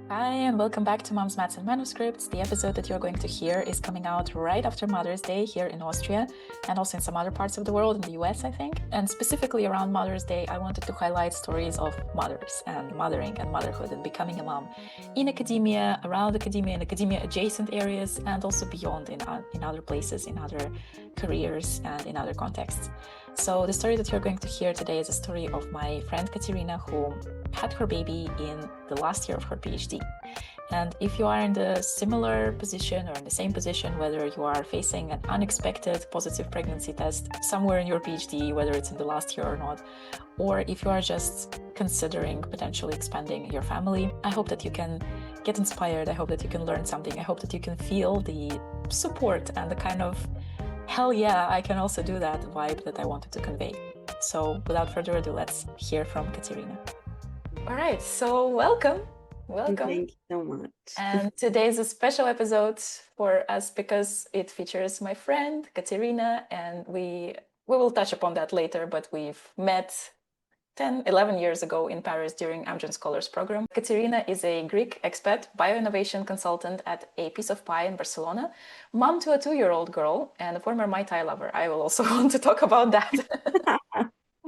Hi, and welcome back to Moms, Maths, and Manuscripts. The episode that you're going to hear is coming out right after Mother's Day here in Austria and also in some other parts of the world, in the US, I think. And specifically around Mother's Day, I wanted to highlight stories of mothers and mothering and motherhood and becoming a mom in academia, around academia, in academia adjacent areas, and also beyond in other places, in other careers, and in other contexts. So the story that you're going to hear today is a story of my friend Katerina, who had her baby in the last year of her PhD. And if you are in the similar position or in the same position, whether you are facing an unexpected positive pregnancy test somewhere in your PhD, whether it's in the last year or not, or if you are just considering potentially expanding your family, I hope that you can get inspired. I hope that you can learn something. I hope that you can feel the support and the kind of hell yeah, I can also do that vibe that I wanted to convey. So without further ado, let's hear from Katerina. All right, so welcome. Thank you so much. And today is a special episode for us because it features my friend Katerina, and we will touch upon that later, but we've met 11 years ago in Paris during Amgen Scholars Program. Katerina is a Greek expat, bioinnovation consultant at A Piece of Pie in Barcelona, mom to a 2-year-old girl, and a former Mai Tai lover. I will also want to talk about that.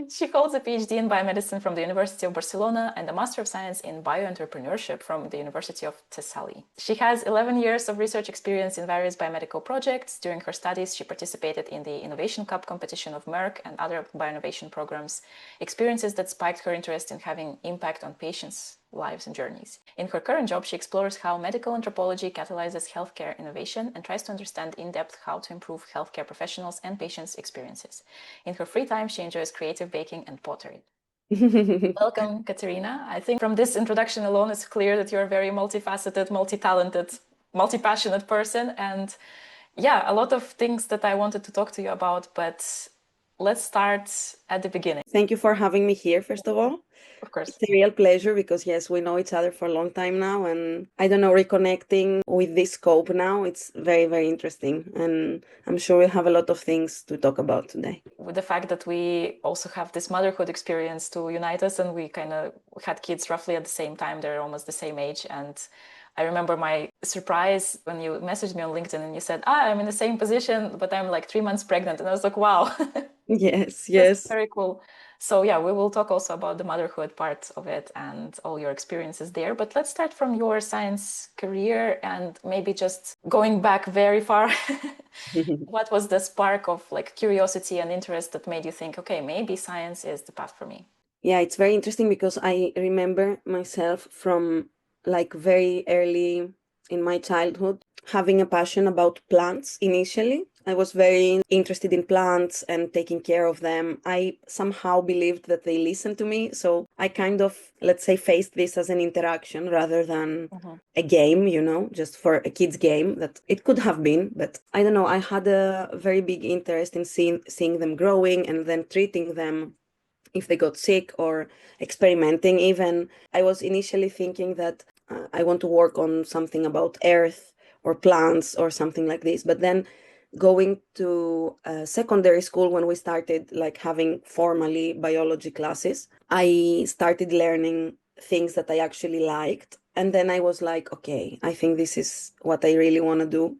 She holds a PhD in biomedicine from the University of Barcelona and a Master of Science in bioentrepreneurship from the University of Thessaly. She has 11 years of research experience in various biomedical projects. During her studies, she participated in the Innovation Cup competition of Merck and other bioinnovation programs, experiences that spiked her interest in having impact on patients' lives and journeys. In her current job, she explores how medical anthropology catalyzes healthcare innovation and tries to understand in depth how to improve healthcare professionals' and patients' experiences. In her free time, she enjoys creative baking and pottery. Welcome, Katerina. I think from this introduction alone, it's clear that you're a very multifaceted, multi-talented, multi-passionate person. And yeah, a lot of things that I wanted to talk to you about, but let's start at the beginning. Thank you for having me here, first of all. Of course. It's a real pleasure because, yes, we know each other for a long time now. And I don't know, reconnecting with this scope now, it's very, very interesting. And I'm sure we'll have a lot of things to talk about today. With the fact that we also have this motherhood experience to unite us, and we kind of had kids roughly at the same time, they're almost the same age. And I remember my surprise when you messaged me on LinkedIn and you said, I'm in the same position, but I'm like 3 months pregnant. And I was like, wow. Yes. That's very cool. So yeah, we will talk also about the motherhood part of it and all your experiences there. But let's start from your science career and maybe just going back very far. What was the spark of like curiosity and interest that made you think, okay, maybe science is the path for me? Yeah, it's very interesting because I remember myself from like very early in my childhood having a passion about plants initially. I was very interested in plants and taking care of them. I somehow believed that they listened to me. So I kind of, let's say, faced this as an interaction rather than a game, just for a kid's game that it could have been. But I don't know, I had a very big interest in seeing them growing and then treating them if they got sick or experimenting even. I was initially thinking that I want to work on something about earth or plants or something like this. But then going to secondary school, when we started like having formally biology classes, I started learning things that I actually liked. And then I was like, okay, I think this is what I really want to do.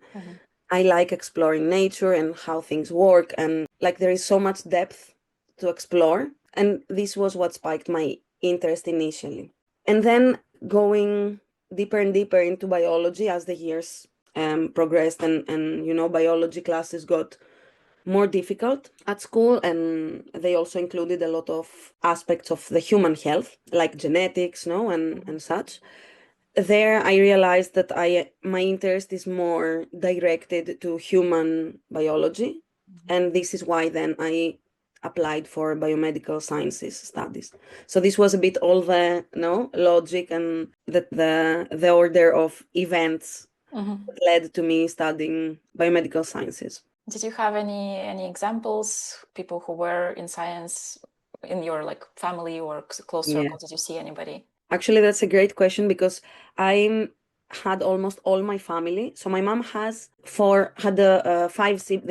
I like exploring nature and how things work. And like there is so much depth to explore. And this was what spiked my interest initially. And then going deeper and deeper into biology as the years progressed and biology classes got more difficult at school, and they also included a lot of aspects of the human health, like genetics, and such. There I realized that my interest is more directed to human biology, and this is why then I applied for biomedical sciences studies. So this was a bit all the logic and the order of events that led to me studying biomedical sciences. Did you have any examples, people who were in science in your like family or close circle? Did you see anybody? Actually, that's a great question because I had almost all my family. So my mom they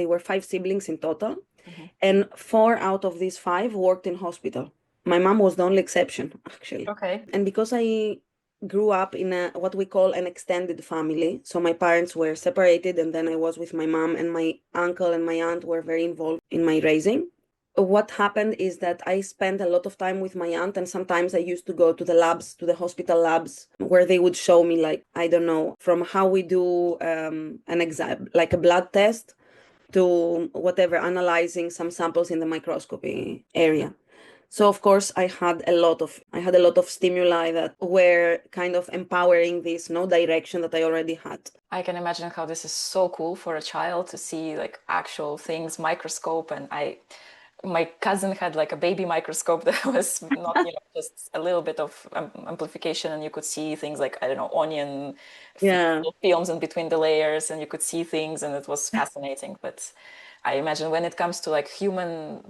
were 5 siblings in total, and 4 out of these 5 worked in hospital. My mom was the only exception, actually. Okay. And because I grew up in what we call an extended family. So my parents were separated, and then I was with my mom, and my uncle and my aunt were very involved in my raising. What happened is that I spent a lot of time with my aunt, and sometimes I used to go to the labs, to the hospital labs, where they would show me, like, I don't know, from how we do an exam, like a blood test, to whatever, analyzing some samples in the microscopy area. So of course I had a lot of stimuli that were kind of empowering this no direction that I already had. I can imagine how this is so cool for a child to see like actual things, microscope, and my cousin had like a baby microscope that was not, just a little bit of amplification, and you could see things like, I don't know, onion Yeah. films in between the layers, and you could see things, and it was fascinating. But I imagine when it comes to like human,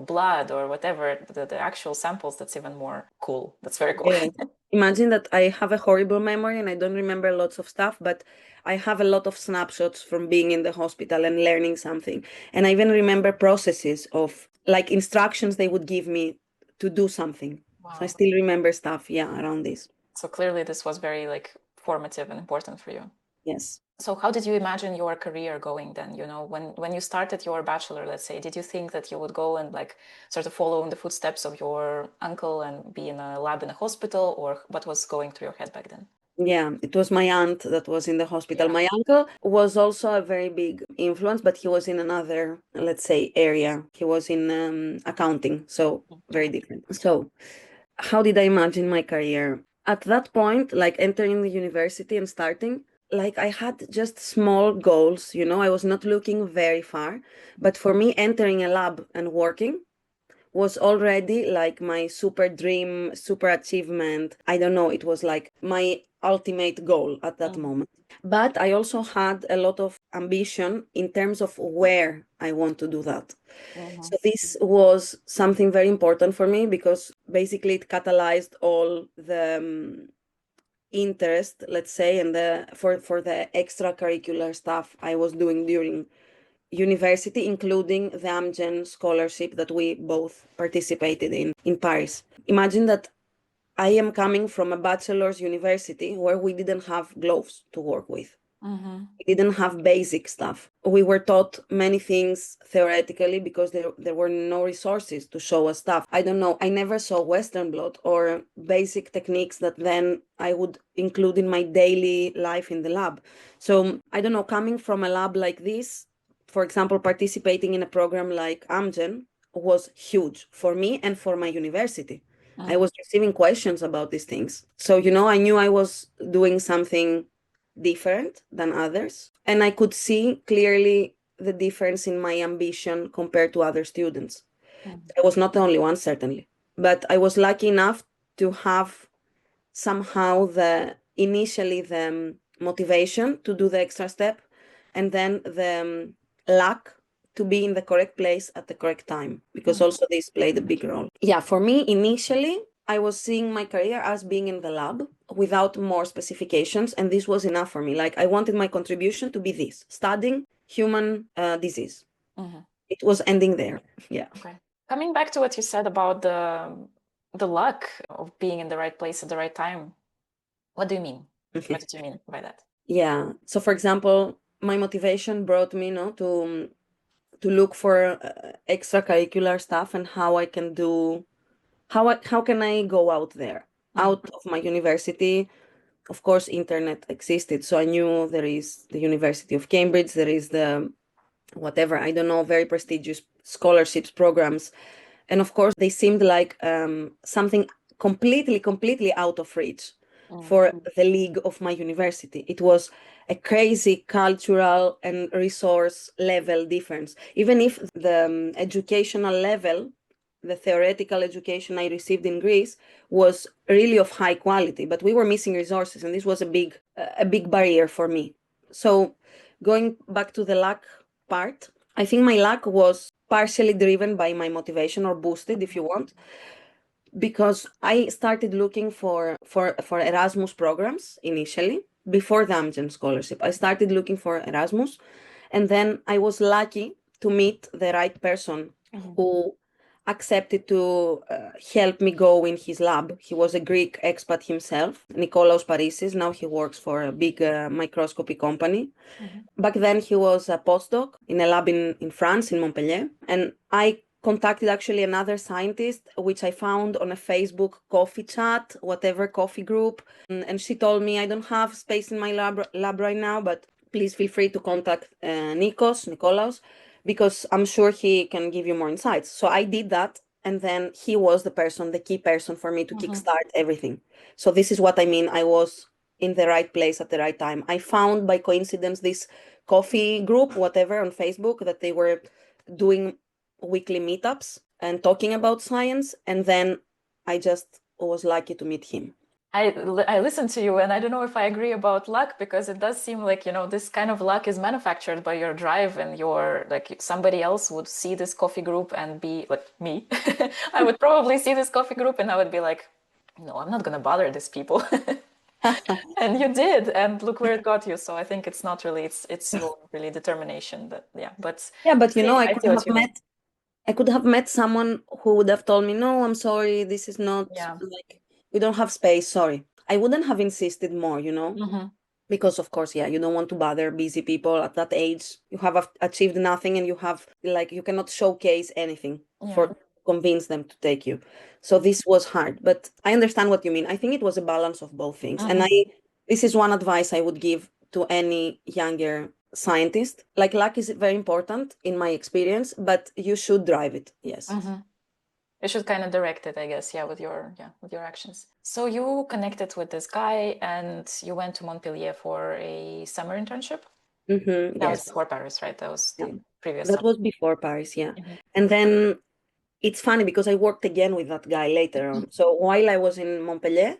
blood or whatever, the actual samples, that's even more cool. That's very cool. Yeah. Imagine that I have a horrible memory and I don't remember lots of stuff, but I have a lot of snapshots from being in the hospital and learning something. And I even remember processes of like instructions they would give me to do something. So I Wow. still remember stuff, yeah, around this. So clearly this was very like formative and important for you. Yes. So how did you imagine your career going then? When you started your bachelor, let's say, did you think that you would go and like sort of follow in the footsteps of your uncle and be in a lab in a hospital, or what was going through your head back then? Yeah, it was my aunt that was in the hospital. Yeah. My uncle was also a very big influence, but he was in another, let's say, area. He was in accounting, so very different. So, how did I imagine my career? At that point, like entering the university and starting, like I had just small goals, I was not looking very far. But for me, entering a lab and working was already like my super dream, super achievement. I don't know, it was like my ultimate goal at that moment. But I also had a lot of ambition in terms of where I want to do that. So this was something very important for me because basically it catalyzed all the interest, let's say, and for the extracurricular stuff I was doing during university, including the Amgen scholarship that we both participated in Paris. Imagine that I am coming from a bachelor's university where we didn't have gloves to work with. We didn't have basic stuff. We were taught many things theoretically because there were no resources to show us stuff. I don't know. I never saw Western blot or basic techniques that then I would include in my daily life in the lab. So I don't know, coming from a lab like this, for example, participating in a program like Amgen was huge for me and for my university. I was receiving questions about these things. So, I knew I was doing something different than others. And I could see clearly the difference in my ambition compared to other students. I was not the only one, certainly, but I was lucky enough to have somehow initially the motivation to do the extra step, and then the luck to be in the correct place at the correct time, because also this played a big role. Yeah, for me, initially, I was seeing my career as being in the lab without more specifications, and this was enough for me. Like, I wanted my contribution to be this, studying human disease. It was ending there. Yeah. Okay. Coming back to what you said about the luck of being in the right place at the right time, what do you mean? What did you mean by that? Yeah. So, for example, my motivation brought me, to look for extracurricular stuff and how I can do, how can I go out there, out of my university. Of course, internet existed, so I knew there is the University of Cambridge, there is the whatever, I don't know, very prestigious scholarships programs, and of course they seemed like something completely out of reach for the league of my university. It was a crazy cultural and resource level difference. Even if the educational level, the theoretical education I received in Greece was really of high quality, but we were missing resources, and this was a big barrier for me. So going back to the luck part, I think my luck was partially driven by my motivation, or boosted if you want, because I started looking for Erasmus programs initially before the Amgen scholarship. I started looking for Erasmus, and then I was lucky to meet the right person who accepted to help me go in his lab. He was a Greek expat himself, Nikolaos Parisis. Now he works for a big microscopy company. Back then he was a postdoc in a lab in France, in Montpellier. And I contacted actually another scientist, which I found on a Facebook coffee chat, whatever coffee group. And she told me, I don't have space in my lab right now, but please feel free to contact Nikolaos, because I'm sure he can give you more insights. So I did that. And then he was the key person for me to kickstart everything. So this is what I mean. I was in the right place at the right time. I found by coincidence this coffee group, whatever, on Facebook, that they were doing weekly meetups and talking about science. And then I just was lucky to meet him. I listen to you and I don't know if I agree about luck, because it does seem like, this kind of luck is manufactured by your drive and your, like, somebody else would see this coffee group and be like me. I would probably see this coffee group and I would be like, no, I'm not going to bother these people. And you did, and look where it got you. So I think it's not really, it's your really determination that, yeah, but yeah, but I see what you mean. I could have met someone who would have told me, no, I'm sorry, this is not Yeah. like, we don't have space, sorry. I wouldn't have insisted more, because of course, yeah, you don't want to bother busy people at that age. You have achieved nothing and you have, like, you cannot showcase anything for convince them to take you. So this was hard, but I understand what you mean. I think it was a balance of both things. And this is one advice I would give to any younger scientist. Like, luck is very important in my experience, but you should drive it. Yes. You should kind of direct it, I guess, with your actions. So you connected with this guy and you went to Montpellier for a summer internship. That was Yes. before Paris, right? That was the previous That summer. was before Paris, yeah. And then it's funny because I worked again with that guy later on. So while I was in Montpellier,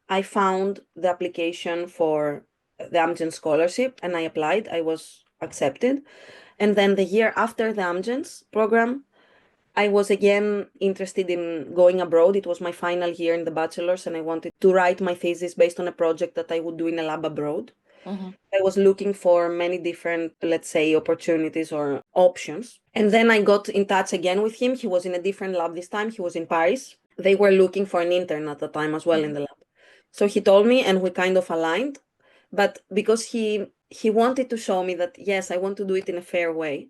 I found the application for the Amgen scholarship and I applied. I was accepted. And then the year after the Amgen's program, I was again interested in going abroad. It was my final year in the bachelor's and I wanted to write my thesis based on a project that I would do in a lab abroad. I was looking for many different, let's say, opportunities or options. And then I got in touch again with him. He was in a different lab this time. He was in Paris. They were looking for an intern at the time as well in the lab. So he told me and we kind of aligned. But because he wanted to show me that, yes, I want to do it in a fair way,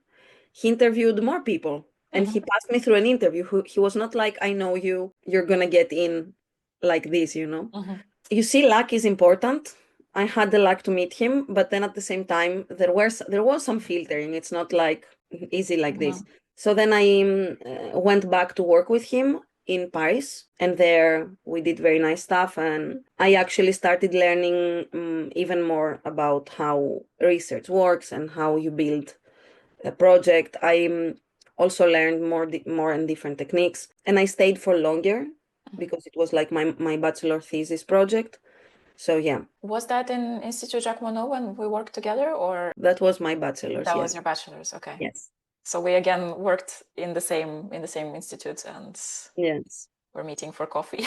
he interviewed more people and he passed me through an interview. He was not like, I know you, you're going to get in like this, You see, luck is important. I had the luck to meet him, but then at the same time, there was some filtering. It's not like easy like this. So then I went back to work with him in Paris, and there we did very nice stuff. And I actually started learning even more about how research works and how you build a project. I also learned more and different techniques, and I stayed for longer because it was like my bachelor thesis project. So yeah. Was that in Institut Jacques Monod when we worked together, or? That was my bachelor's. That was your bachelor's, okay. Yes. So we again worked in the same institute and yes, we're meeting for coffee.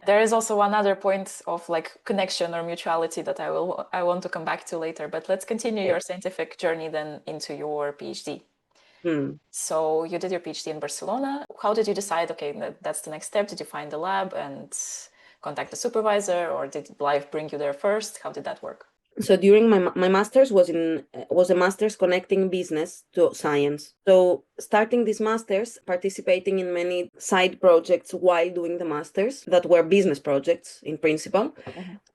There is also another point of like connection or mutuality that I want to come back to later, but let's continue your scientific journey then into your PhD. So you did your PhD in Barcelona. How did you decide, okay, that's the next step? Did you find the lab and contact the supervisor, or did life bring you there first? How did that work? So during my master's was a master's connecting business to science. So starting this master's, participating in many side projects while doing the master's that were business projects in principle,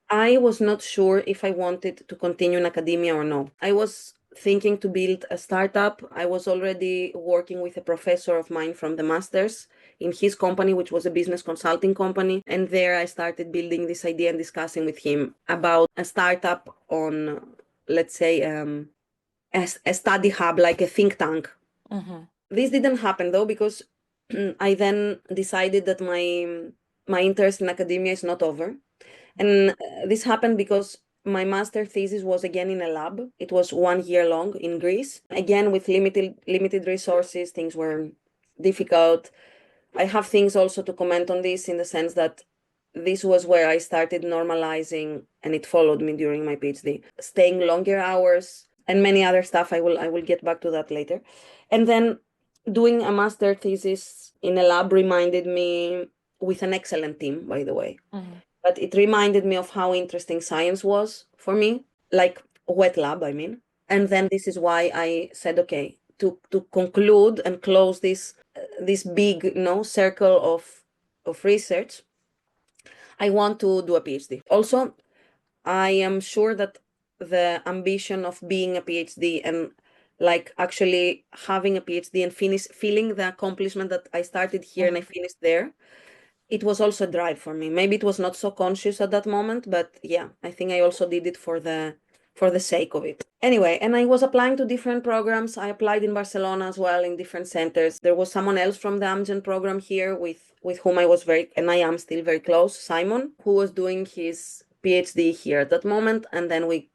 I was not sure if I wanted to continue in academia or no. I was thinking to build a startup. I was already working with a professor of mine from the master's in his company, which was a business consulting company. And there I started building this idea and discussing with him about a startup on, let's say, a study hub, like a think tank. This didn't happen though, because I then decided that my interest in academia is not over. And this happened because my master thesis was again in a lab. It was 1 year long in Greece. Again, with limited resources, things were difficult. I have things also to comment on this in the sense that this was where I started normalizing, and it followed me during my PhD, staying longer hours and many other stuff. I will get back to that later. And then doing a master thesis in a lab reminded me, with an excellent team, by the way, but it reminded me of how interesting science was for me, like wet lab, I mean. And then this is why I said, okay, to conclude and close this big, circle of research, I want to do a PhD. Also, I am sure that the ambition of being a PhD and like actually having a PhD and feeling the accomplishment that I started here and I finished there, it was also a drive for me. Maybe it was not so conscious at that moment, but yeah, I think I also did it for the sake of it. Anyway, and I was applying to different programs. I applied in Barcelona as well, in different centers. There was someone else from the Amgen program here with whom I was and I am still very close, Simon, who was doing his PhD here at that moment. And then we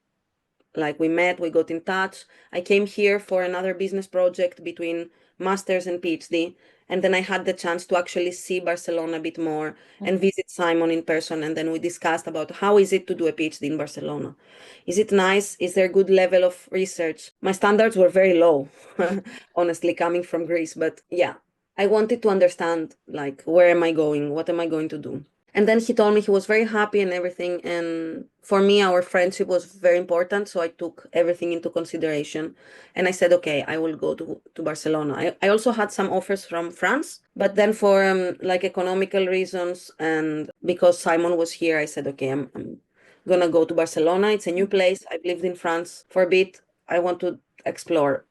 met, we got in touch. I came here for another business project between master's and PhD. And then I had the chance to actually see Barcelona a bit more and visit Simon in person. And then we discussed about how is it to do a PhD in Barcelona? Is it nice? Is there a good level of research? My standards were very low, honestly, coming from Greece. But yeah, I wanted to understand, like, where am I going? What am I going to do? And then he told me he was very happy and everything. And for me, our friendship was very important. So I took everything into consideration. And I said, okay, I will go to Barcelona. I also had some offers from France, but then for like economical reasons and because Simon was here, I said, okay, I'm gonna go to Barcelona. It's a new place. I've lived in France for a bit. I want to explore.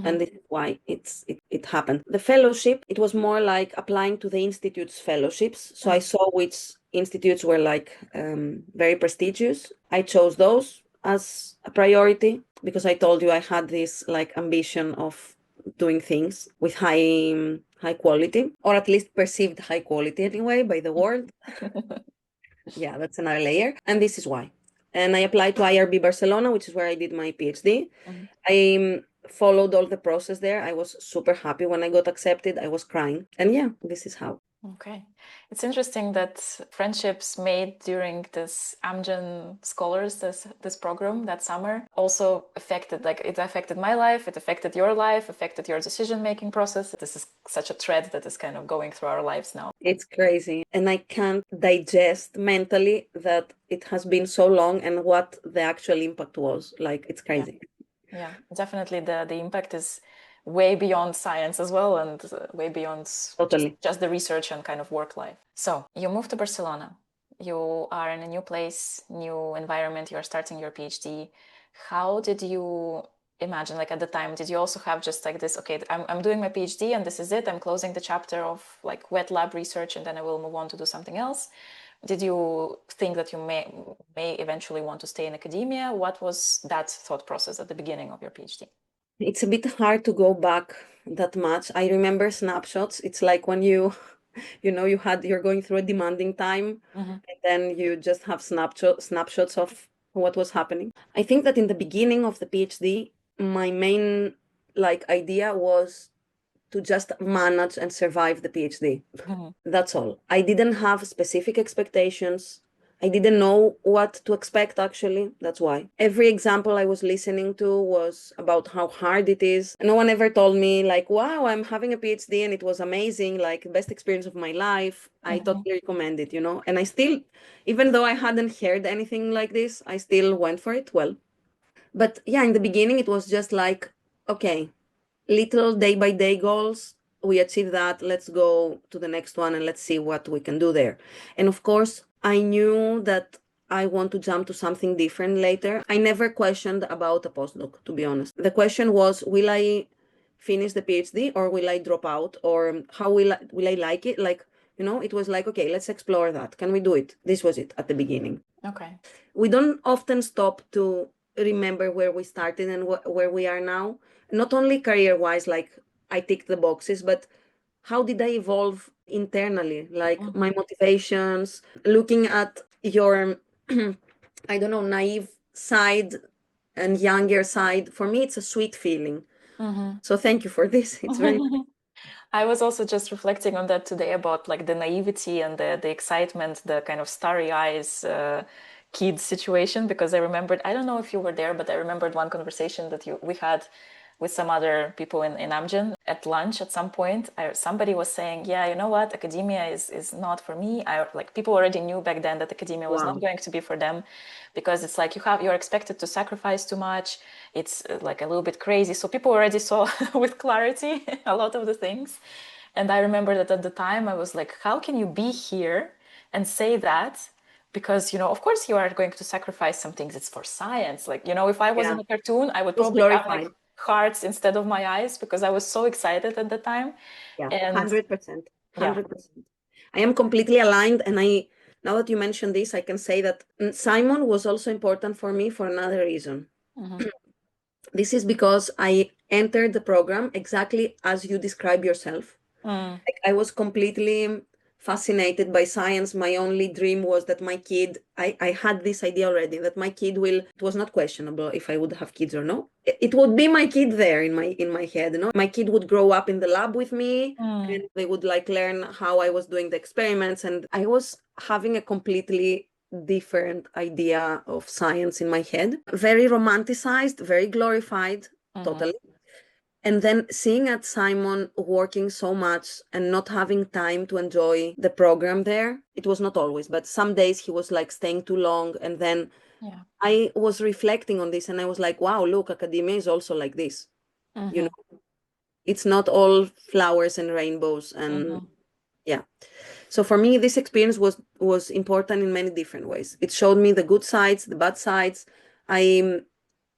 And this is why it happened. The fellowship, it was more like applying to the institute's fellowships. So I saw which institutes were like very prestigious. I chose those as a priority because I told you I had this like ambition of doing things with high quality, or at least perceived high quality anyway by the world. Yeah, that's another layer. And this is why. And I applied to IRB Barcelona, which is where I did my PhD. I followed all the process there. I was super happy when I got accepted. I was crying. And yeah, this is how. Okay. It's interesting that friendships made during this Amgen Scholars, this program that summer, also affected, like it affected my life, it affected your life, affected your decision-making process. This is such a thread that is kind of going through our lives now. It's crazy. And I can't digest mentally that it has been so long and what the actual impact was. Like, it's crazy. Yeah, definitely the impact is way beyond science as well, and way beyond just the research and kind of work life. So you moved to Barcelona. You are in a new place, new environment. You're starting your PhD. How did you imagine, like at the time, did you also have just like this, okay, I'm doing my PhD and this is it. I'm closing the chapter of like wet lab research and then I will move on to do something else? Did you think that you may eventually want to stay in academia? What was that thought process at the beginning of your PhD? It's a bit hard to go back that much. I remember snapshots. It's like when you're going through a demanding time, and then you just have snapshots of what was happening. I think that in the beginning of the PhD, my main idea was to just manage and survive the PhD. That's all. I didn't have specific expectations. I didn't know what to expect, actually. That's why. Every example I was listening to was about how hard it is. No one ever told me, like, wow, I'm having a PhD and it was amazing, like, best experience of my life. I totally recommend it, And I still, even though I hadn't heard anything like this, I still went for it. Well, but yeah, in the beginning, it was just like, okay, little day by day goals. We achieve that. Let's go to the next one and let's see what we can do there. And of course, I knew that I want to jump to something different later. I never questioned about a postdoc, to be honest. The question was, will I finish the PhD or will I drop out, or how will I like it? Like, it was like, okay, let's explore that. Can we do it? This was it at the beginning. Okay. We don't often stop to remember where we started and where we are now. Not only career-wise, like I ticked the boxes, but how did I evolve internally? Like my motivations, looking at your, I don't know, naive side and younger side. For me, it's a sweet feeling. So thank you for this. It's very I was also just reflecting on that today about like the naivety and the excitement, the kind of starry eyes kid situation, because I remembered, I don't know if you were there, but I remembered one conversation that we had with some other people in Amgen at lunch at some point. Somebody was saying, yeah, you know what, academia is not for me. Like people already knew back then that academia was not going to be for them, because it's like you're expected to sacrifice too much. It's like a little bit crazy. So people already saw with clarity a lot of the things. And I remember that at the time I was like, how can you be here and say that? Because, of course you are going to sacrifice some things. It's for science. Like, if I was in a cartoon, I would It was probably have glorified. like hearts instead of my eyes, because I was so excited at the time. Yeah, And 100%. yeah. 100%. I am completely aligned. And now that you mentioned this, I can say that Simon was also important for me for another reason. Mm-hmm. This is because I entered the program exactly as you describe yourself. Like, I was completely fascinated by science. My only dream was that my kid, I had this idea already that my kid it was not questionable if I would have kids or no. It would be my kid there in my head, My kid would grow up in the lab with me, and they would like learn how I was doing the experiments. And I was having a completely different idea of science in my head. Very romanticized, very glorified, totally. And then seeing at Simon working so much and not having time to enjoy the program there, it was not always, but some days he was like staying too long. And then Yeah. I was reflecting on this and I was like, wow, look, academia is also like this. You know, it's not all flowers and rainbows. And yeah. So for me, this experience was important in many different ways. It showed me the good sides, the bad sides. I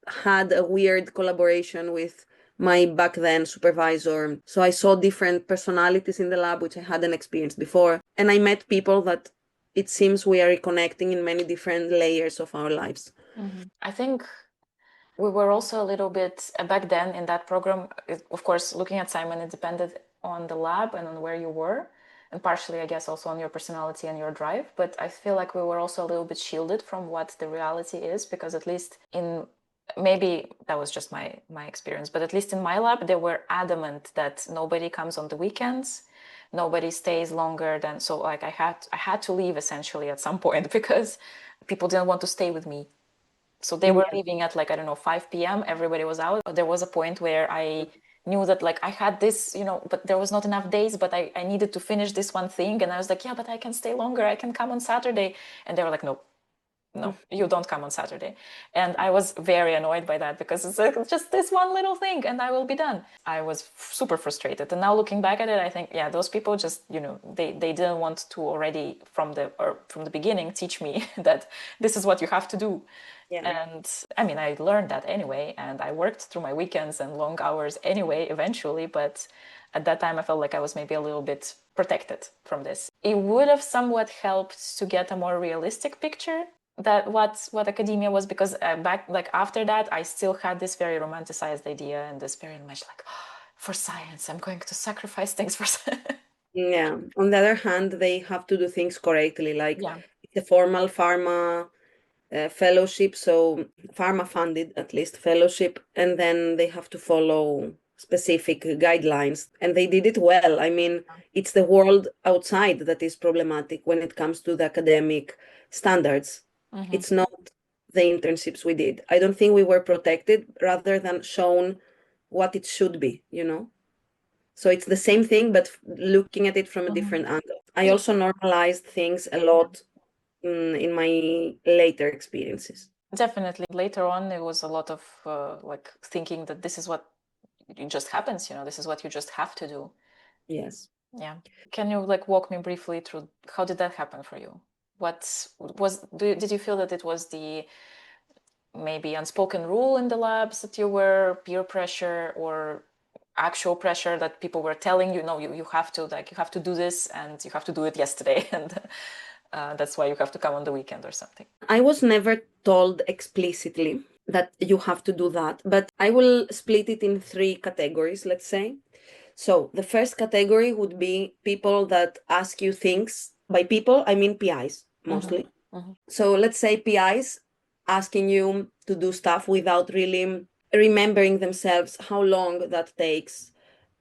had a weird collaboration with my back then supervisor. So I saw different personalities in the lab, which I hadn't experienced before. And I met people that it seems we are reconnecting in many different layers of our lives. I think we were also a little bit back then in that program. Of course, looking at Simon, it depended on the lab and on where you were, and partially, I guess, also on your personality and your drive. But I feel like we were also a little bit shielded from what the reality is, because at least maybe that was just my experience, but at least in my lab, they were adamant that nobody comes on the weekends, nobody stays longer than. So like I had to leave essentially at some point because people didn't want to stay with me. So they were Yeah. leaving at like, I don't know, 5 p.m. Everybody was out. There was a point where I knew that like I had this, but there was not enough days, but I needed to finish this one thing. And I was like, yeah, but I can stay longer. I can come on Saturday. And they were like, no, you don't come on Saturday. And I was very annoyed by that, because it's like just this one little thing and I will be done. I was super frustrated. And now looking back at it, I think, yeah, those people just, they didn't want to already from the beginning teach me that this is what you have to do. Yeah. And I mean, I learned that anyway, and I worked through my weekends and long hours anyway, eventually. But at that time, I felt like I was maybe a little bit protected from this. It would have somewhat helped to get a more realistic picture that what academia was, because back like after that, I still had this very romanticized idea and this very much like, oh, for science, I'm going to sacrifice things for science. Yeah. On the other hand, they have to do things correctly. Like, Yeah. it's a formal pharma fellowship, so pharma funded at least fellowship, and then they have to follow specific guidelines, and they did it well. I mean, it's the world outside that is problematic when it comes to the academic standards. It's not the internships we did. I don't think we were protected rather than shown what it should be. So it's the same thing, but looking at it from a different angle. I also normalized things a lot in my later experiences. Definitely. Later on, it was a lot of like thinking that this is what it just happens, this is what you just have to do. Yes. Yeah. Can you like walk me briefly through how did that happen for you? Did you feel that it was the maybe unspoken rule in the labs that you were, peer pressure, or actual pressure that people were telling you, no, you have to do this and you have to do it yesterday, and that's why you have to come on the weekend or something? I was never told explicitly that you have to do that, but I will split it in three categories, let's say. So the first category would be people that ask you things. By people, I mean PIs mostly. So let's say PIs asking you to do stuff without really remembering themselves how long that takes.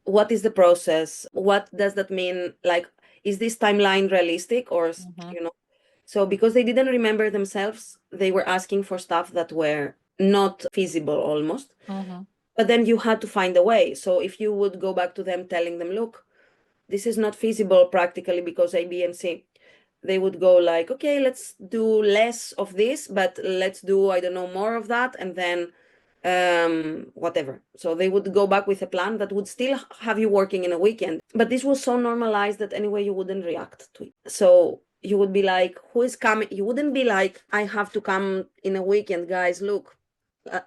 What is the process? What does that mean? Like, is this timeline realistic or. So because they didn't remember themselves, they were asking for stuff that were not feasible almost. But then you had to find a way. So if you would go back to them telling them, look, this is not feasible practically because A, B, and C, they would go like, okay, let's do less of this, but let's do, I don't know, more of that, and then whatever. So they would go back with a plan that would still have you working in a weekend. But this was so normalized that anyway you wouldn't react to it. So you would be like, who is coming? You wouldn't be like, I have to come in a weekend, guys, look,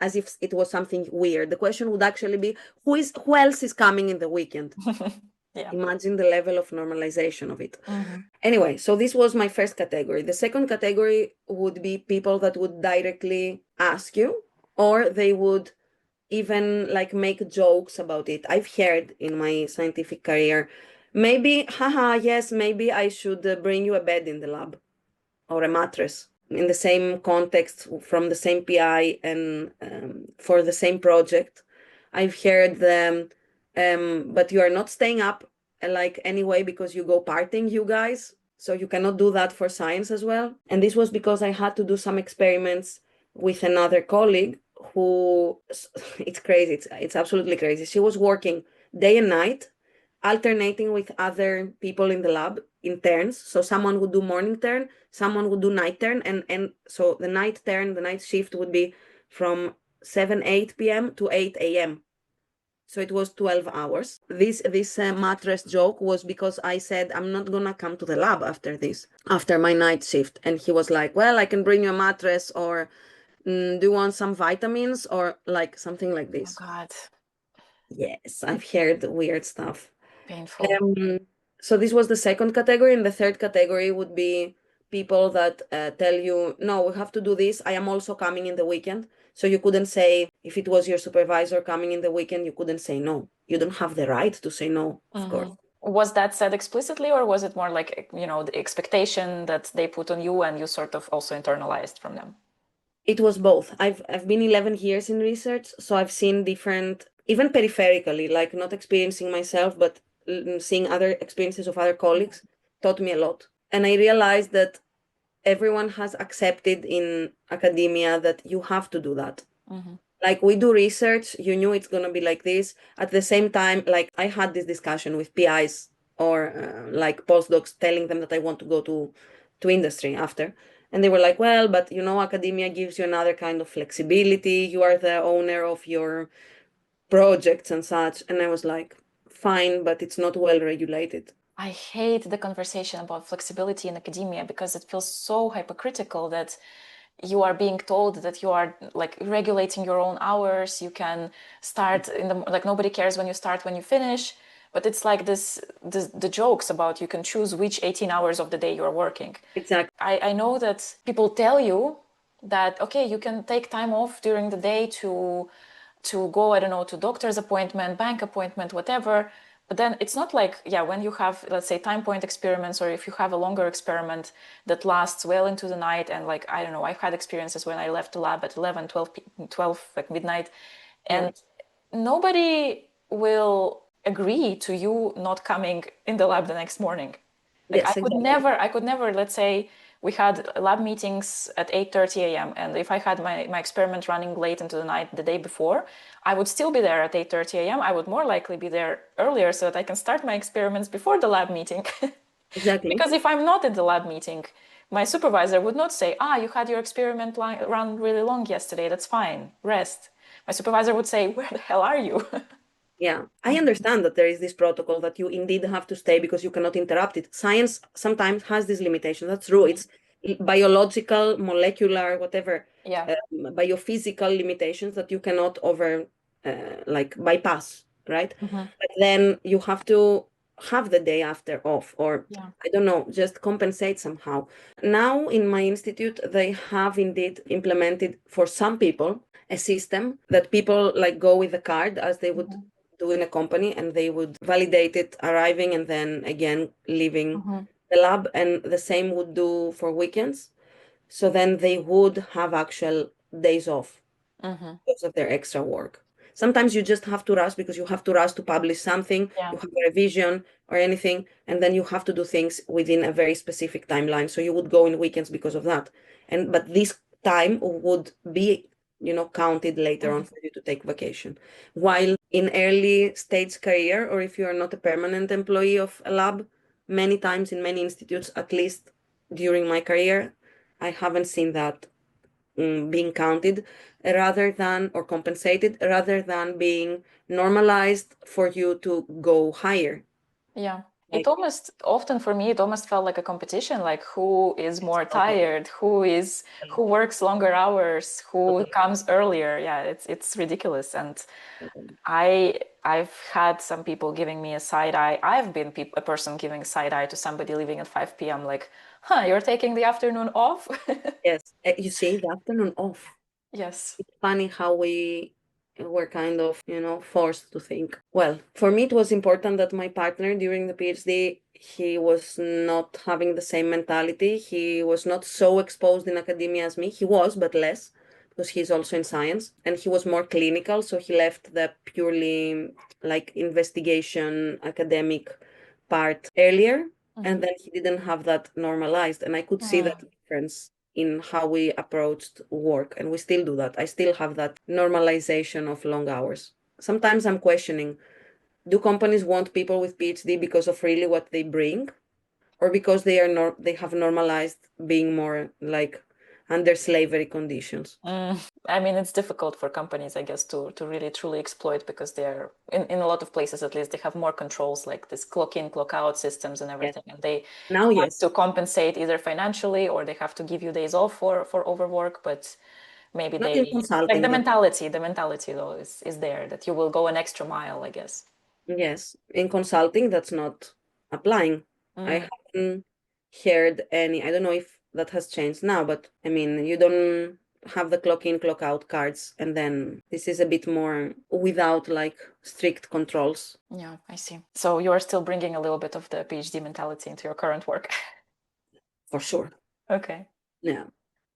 as if it was something weird. The question would actually be, who else is coming in the weekend? Yeah. Imagine the level of normalization of it. Anyway, so this was my first category. The second category would be people that would directly ask you, or they would even like make jokes about it. I've heard in my scientific career, maybe, haha, yes, maybe I should bring you a bed in the lab or a mattress in the same context from the same PI and for the same project. I've heard them, but you are not staying up like anyway because you go partying, you guys. So you cannot do that for science as well. And this was because I had to do some experiments with another colleague who, it's crazy, it's absolutely crazy. She was working day and night, alternating with other people in the lab in turns. So someone would do morning turn, someone would do night turn, and so the night turn, the night shift would be from 7-8 p.m. to 8 a.m. So it was 12 hours. This mattress joke was because I said, I'm not gonna come to the lab after this, after my night shift. And he was like, well, I can bring you a mattress, or do you want some vitamins, or like something like this. Oh God. Yes, I've heard weird stuff. Painful. So this was the second category, and the third category would be people that tell you, no, we have to do this. I am also coming in the weekend. So you couldn't say, if it was your supervisor coming in the weekend, you couldn't say no. You don't have the right to say no, of course. Was that said explicitly, or was it more like, the expectation that they put on you and you sort of also internalized from them? It was both. I've been 11 years in research, so I've seen different, even peripherically, like not experiencing myself, but seeing other experiences of other colleagues taught me a lot. And I realized that everyone has accepted in academia that you have to do that. Like we do research, you knew it's going to be like this. At the same time, like I had this discussion with PIs or like postdocs telling them that I want to go to industry after. And they were like, well, but academia gives you another kind of flexibility. You are the owner of your projects and such. And I was like, fine, but it's not well regulated. I hate the conversation about flexibility in academia because it feels so hypocritical that you are being told that you are like regulating your own hours. You can start like nobody cares when you start, when you finish. But it's like the jokes about you can choose which 18 hours of the day you're working. Exactly. I know that people tell you that, okay, you can take time off during the day to go, I don't know, to doctor's appointment, bank appointment, whatever. But then it's not like, when you have, let's say, time point experiments, or if you have a longer experiment that lasts well into the night, and like, I don't know, I've had experiences when I left the lab at 11, 12 like midnight, and nobody will agree to you not coming in the lab the next morning. Like Yes, I could never, let's say we had lab meetings at 8:30 a.m. and if I had my experiment running late into the night the day before, I would still be there at 8:30 a.m. I would more likely be there earlier so that I can start my experiments before the lab meeting. Exactly. Because if I'm not at the lab meeting, my supervisor would not say, you had your experiment run really long yesterday, that's fine, rest. My supervisor would say, where the hell are you? Yeah, I understand that there is this protocol that you indeed have to stay because you cannot interrupt it. Science sometimes has this limitation. That's true. It's biological, molecular, whatever, biophysical limitations that you cannot like bypass, right? But then you have to have the day after off, or I don't know, just compensate somehow. Now in my institute, they have indeed implemented for some people a system that people like go with a card as they would do in a company, and they would validate it arriving and then again leaving the lab, and the same would do for weekends. So then they would have actual days off because of their extra work. Sometimes you just have to rush because you have to rush to publish something, you have a revision or anything, and then you have to do things within a very specific timeline. So you would go in weekends because of that. But this time would be counted later on for you to take vacation. While in early stage career, or if you are not a permanent employee of a lab, many times in many institutes, at least during my career, I haven't seen that being counted rather than, or compensated, rather than being normalized for you to go higher. Yeah. Like, It almost often for me, it almost felt like a competition, like who is more tired, who works longer hours, who comes earlier. Yeah, it's ridiculous. And I've had some people giving me a side eye. I've been a person giving side eye to somebody leaving at 5 p.m. like, huh, you're taking the afternoon off? yes, you see, the afternoon off. Yes. It's funny how we were kind of, forced to think. Well, for me, it was important that my partner during the PhD, he was not having the same mentality. He was not so exposed in academia as me. He was, but less, because he's also in science. And he was more clinical, so he left the purely like investigation academic part earlier. And then he didn't have that normalized. And I could see that difference in how we approached work, and we still do that. I still have that normalization of long hours. Sometimes I'm questioning, do companies want people with PhD because of really what they bring, or because they have normalized being more like under slavery conditions? I mean, it's difficult for companies, I guess, to really truly exploit, because they're in a lot of places, at least, they have more controls, like this clock in, clock out systems and Yes. everything. And they Now, have yes. to compensate either financially, or they have to give you days off for overwork. But maybe Not in like consulting, but the mentality though is there, that you will go an extra mile, I guess. yes, in consulting, that's not applying. I haven't heard any, I don't know if that has changed now, but I mean, you don't have the clock in, clock out cards, and then this is a bit more without like strict controls. Yeah, I see. So you're still bringing a little bit of the PhD mentality into your current work. For sure. Okay. Yeah.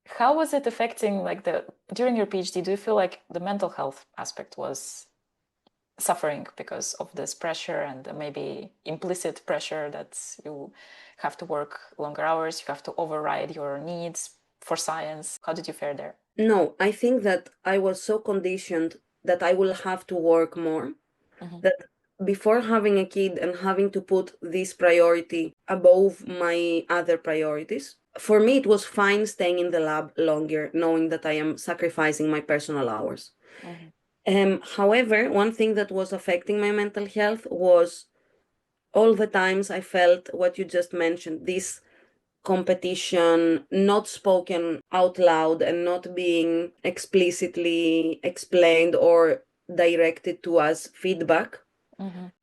How was it affecting, like, during your PhD? Do you feel like the mental health aspect was suffering because of this pressure, and maybe implicit pressure that you have to work longer hours, you have to override your needs for science? How did you fare there? No, I think that I was so conditioned that I will have to work more, that before having a kid and having to put this priority above my other priorities, for me it was fine staying in the lab longer, knowing that I am sacrificing my personal hours. However, one thing that was affecting my mental health was all the times I felt what you just mentioned, this competition not spoken out loud and not being explicitly explained or directed to as feedback.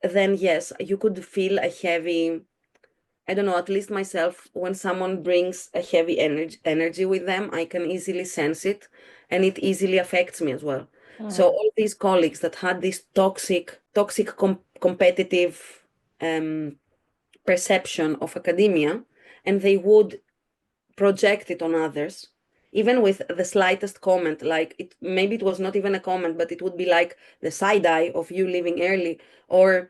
Then yes, you could feel a heavy, I don't know, at least myself, when someone brings a heavy energy with them, I can easily sense it, and it easily affects me as well. So all these colleagues that had this toxic competitive perception of academia, and they would project it on others, even with the slightest comment, like maybe it was not even a comment, but it would be like the side eye of you leaving early, or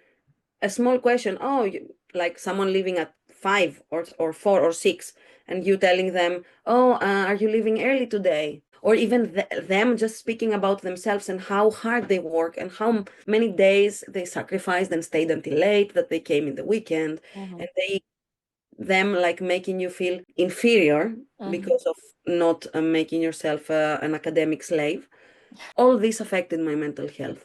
a small question, oh, like someone leaving at 5 or 4 or 6, and you telling them, oh, are you leaving early today? Or even them just speaking about themselves and how hard they work and how many days they sacrificed and stayed until late, that they came in the weekend, and them like making you feel inferior because of not making yourself an academic slave. All this affected my mental health.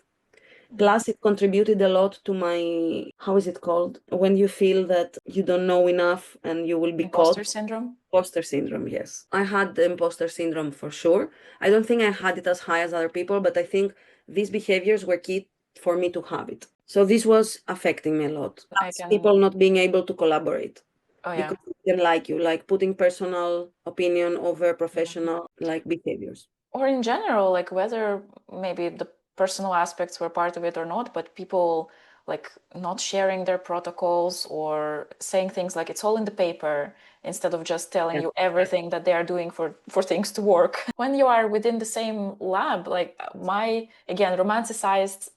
Plus, it contributed a lot to my, how is it called? When you feel that you don't know enough and you will be caught. Imposter syndrome? Imposter syndrome, yes. I had the imposter syndrome for sure. I don't think I had it as high as other people, but I think these behaviors were key for me to have it. So this was affecting me a lot. I Plus, can. people not being able to collaborate Oh, yeah. because they didn't like you, like putting personal opinion over professional like behaviors. Or in general, like, whether maybe the personal aspects were part of it or not, but people like not sharing their protocols, or saying things like it's all in the paper, instead of just telling Yeah. you everything that they are doing for things to work. When you are within the same lab, like, my, again, romanticized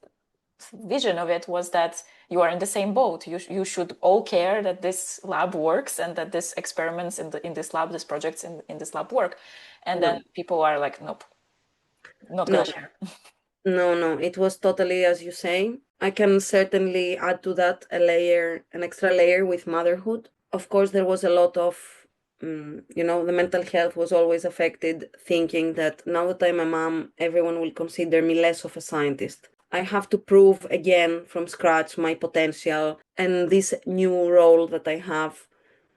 vision of it was that you are in the same boat. You should all care that this lab works, and that this experiments in this lab, these projects in this lab work. And then No. people are like, nope, Not No, gonna share. no, it was totally as you say. I can certainly add to that a layer, an extra layer with motherhood. Of course, there was a lot of, the mental health was always affected, thinking that now that I'm a mom, everyone will consider me less of a scientist. I have to prove again from scratch my potential, and this new role that I have,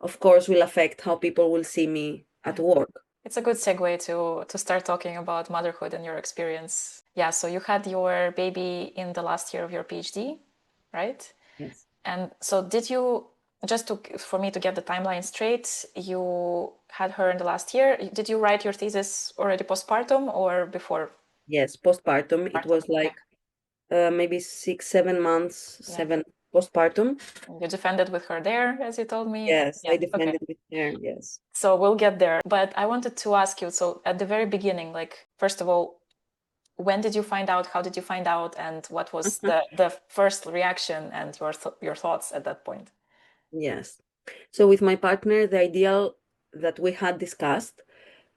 of course, will affect how people will see me at work. It's a good segue to start talking about motherhood and your experience. Yeah, so you had your baby in the last year of your PhD, right? Yes. And so did you, just for me to get the timeline straight, you had her in the last year. Did you write your thesis already postpartum or before? Yes, postpartum. It Postpartum, was okay. like maybe 6, 7 months, Yeah. postpartum. You defended with her there, as you told me. Yes, Yeah, I okay. defended with her. Yes. So we'll get there. But I wanted to ask you, so at the very beginning, like, first of all, when did you find out? How did you find out? And what was Mhm. the first reaction and your thoughts at that point? Yes. So with my partner, the ideal that we had discussed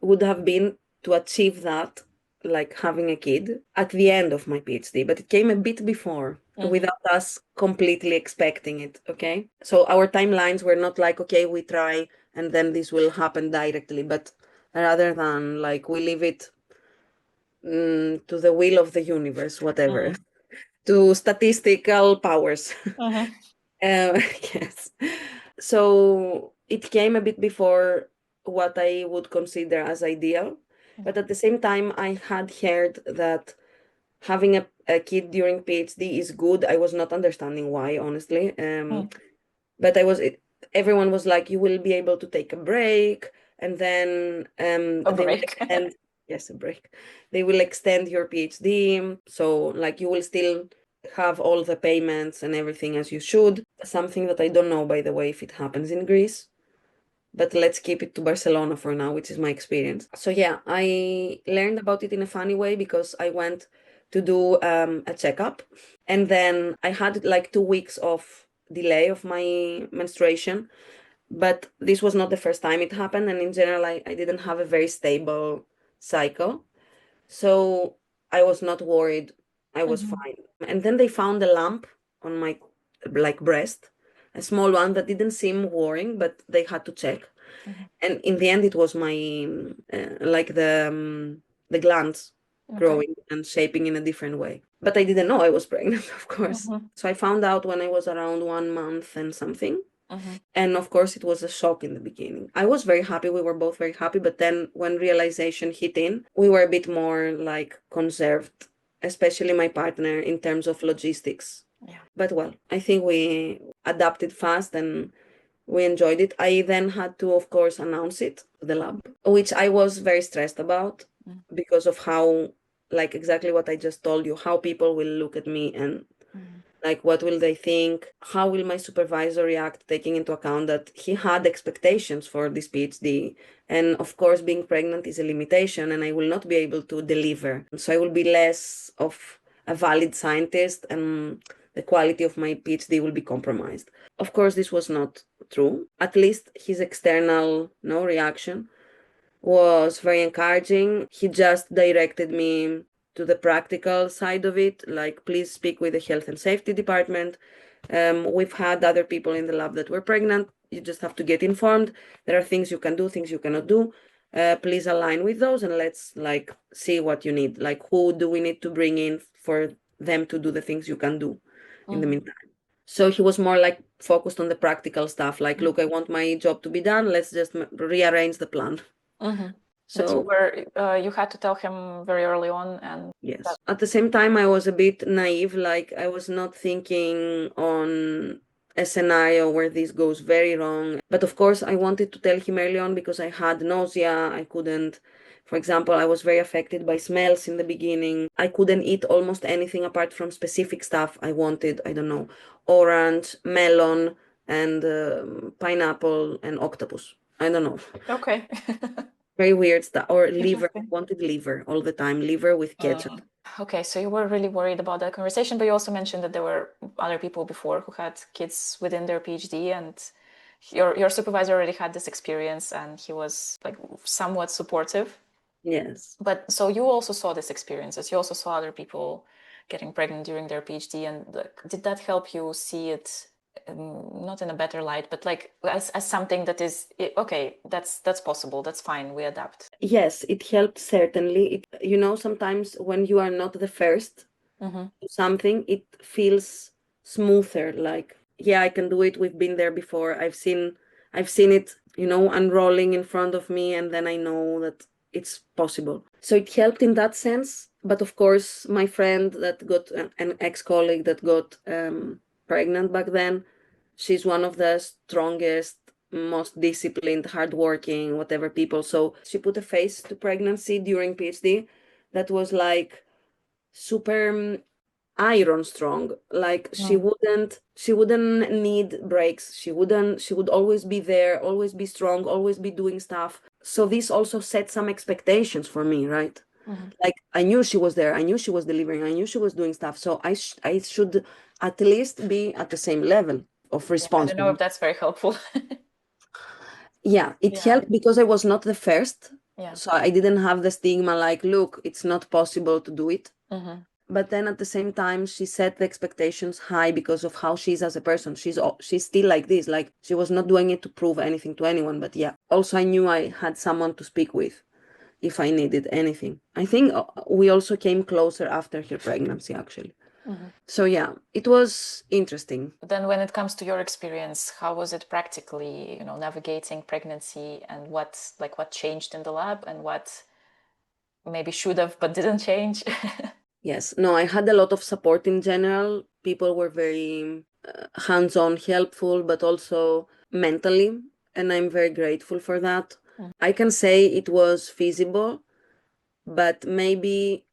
would have been to achieve that, like having a kid, at the end of my PhD, but it came a bit before, without us completely expecting it. Okay. So our timelines were not like, okay, we try and then this will happen directly, but rather than like we leave it to the will of the universe, whatever, to statistical powers. Yes. So it came a bit before what I would consider as ideal. But at the same time, I had heard that having a kid during PhD is good. I was not understanding why, honestly. But everyone was like, you will be able to take a break, and then A they will break. extend, yes, a break. They will extend your PhD. So, like, you will still have all the payments and everything as you should. Something that I don't know, by the way, if it happens in Greece. But let's keep it to Barcelona for now, which is my experience. So, yeah, I learned about it in a funny way because I went to do a checkup, and then I had like 2 weeks of delay of my menstruation, but this was not the first time it happened, and in general I didn't have a very stable cycle, so I was not worried. I was fine. And then they found a lump on my like breast, a small one that didn't seem worrying, but they had to check. And in the end it was my like the glands Okay. growing and shaping in a different way, but I didn't know I was pregnant. Of course, so I found out when I was around 1 month and something. And of course it was a shock in the beginning. I was very happy, we were both very happy, but then when realization hit in, we were a bit more like conserved, especially my partner, in terms of logistics. Yeah. But well, I think we adapted fast and we enjoyed it. I then had to, of course, announce it to the lab, which I was very stressed about because of how, like exactly what I just told you, how people will look at me and like what will they think? How will my supervisor react, taking into account that he had expectations for this PhD? And of course, being pregnant is a limitation and I will not be able to deliver. So I will be less of a valid scientist and the quality of my PhD will be compromised. Of course, this was not true. At least his external no reaction was very encouraging. He just directed me to the practical side of it, like please speak with the health and safety department. We've had other people in the lab that were pregnant. You just have to get informed. There are things you can do, things you cannot do. Please align with those and let's like see what you need. Like who do we need to bring in for them to do the things you can do in the meantime. So he was more like focused on the practical stuff. Like, look, I want my job to be done. Let's just rearrange the plan. But So you had to tell him very early on, and yes. At the same time, I was a bit naive. Like I was not thinking on a scenario where this goes very wrong. But of course, I wanted to tell him early on because I had nausea. I couldn't, for example, I was very affected by smells in the beginning. I couldn't eat almost anything apart from specific stuff I wanted. I don't know, orange, melon, and pineapple and octopus. I don't know. okay. Very weird stuff. Or liver. I Interesting. wanted liver all the time. Liver with ketchup. Okay, so you were really worried about that conversation, but you also mentioned that there were other people before who had kids within their PhD, and your supervisor already had this experience, and he was like somewhat supportive. Yes. But so you also saw these experiences. You also saw other people getting pregnant during their PhD, and did that help you see it not in a better light, but like as something that is okay? That's possible. That's fine. We adapt. Yes, it helped certainly. Sometimes when you are not the first Mm-hmm. to something, it feels smoother. Like, yeah, I can do it. We've been there before. I've seen it, unrolling in front of me, and then I know that it's possible. So it helped in that sense. But of course, my friend that got an ex-colleague that got pregnant back then, she's one of the strongest, most disciplined, hardworking, whatever people. So she put a face to pregnancy during PhD that was like super iron strong. Like she wouldn't need breaks. She would always be there, always be strong, always be doing stuff. So this also set some expectations for me, right? Mm-hmm. Like I knew she was there, I knew she was delivering, I knew she was doing stuff. So I should at least be at the same level of Yeah, I don't know if responsibility. that's very helpful. Yeah, it Yeah. helped because I was not the first. Yeah. So I didn't have the stigma like, look, it's not possible to do it. Mm-hmm. But then at the same time, she set the expectations high because of how she is as a person. She's still like this. Like she was not doing it to prove anything to anyone. But yeah, also I knew I had someone to speak with if I needed anything. I think we also came closer after her pregnancy, actually. Mm-hmm. So yeah, it was interesting. Then when it comes to your experience, how was it practically, navigating pregnancy, and what changed in the lab and what maybe should have but didn't change? Yes, no, I had a lot of support in general. People were very hands-on, helpful, but also mentally, and I'm very grateful for that. I can say it was feasible, but maybe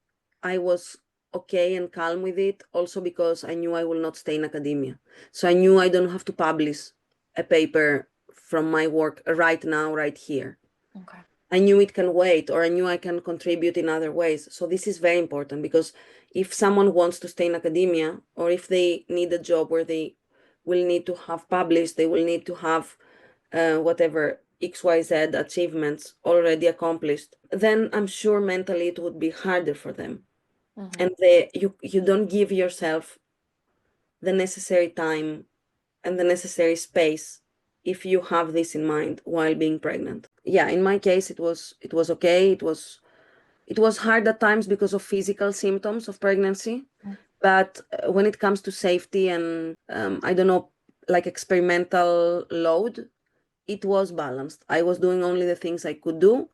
I was okay and calm with it also because I knew I will not stay in academia. So I knew I don't have to publish a paper from my work right now, right here. Okay. I knew it can wait, or I knew I can contribute in other ways. So this is very important because if someone wants to stay in academia, or if they need a job where they will need to have published, they will need to have whatever XYZ achievements already accomplished, then I'm sure mentally it would be harder for them. Mm-hmm. And you don't give yourself the necessary time and the necessary space if you have this in mind while being pregnant. Yeah, in my case it was okay. It was hard at times because of physical symptoms of pregnancy, but when it comes to safety and I don't know, like experimental load, it was balanced. I was doing only the things I could do.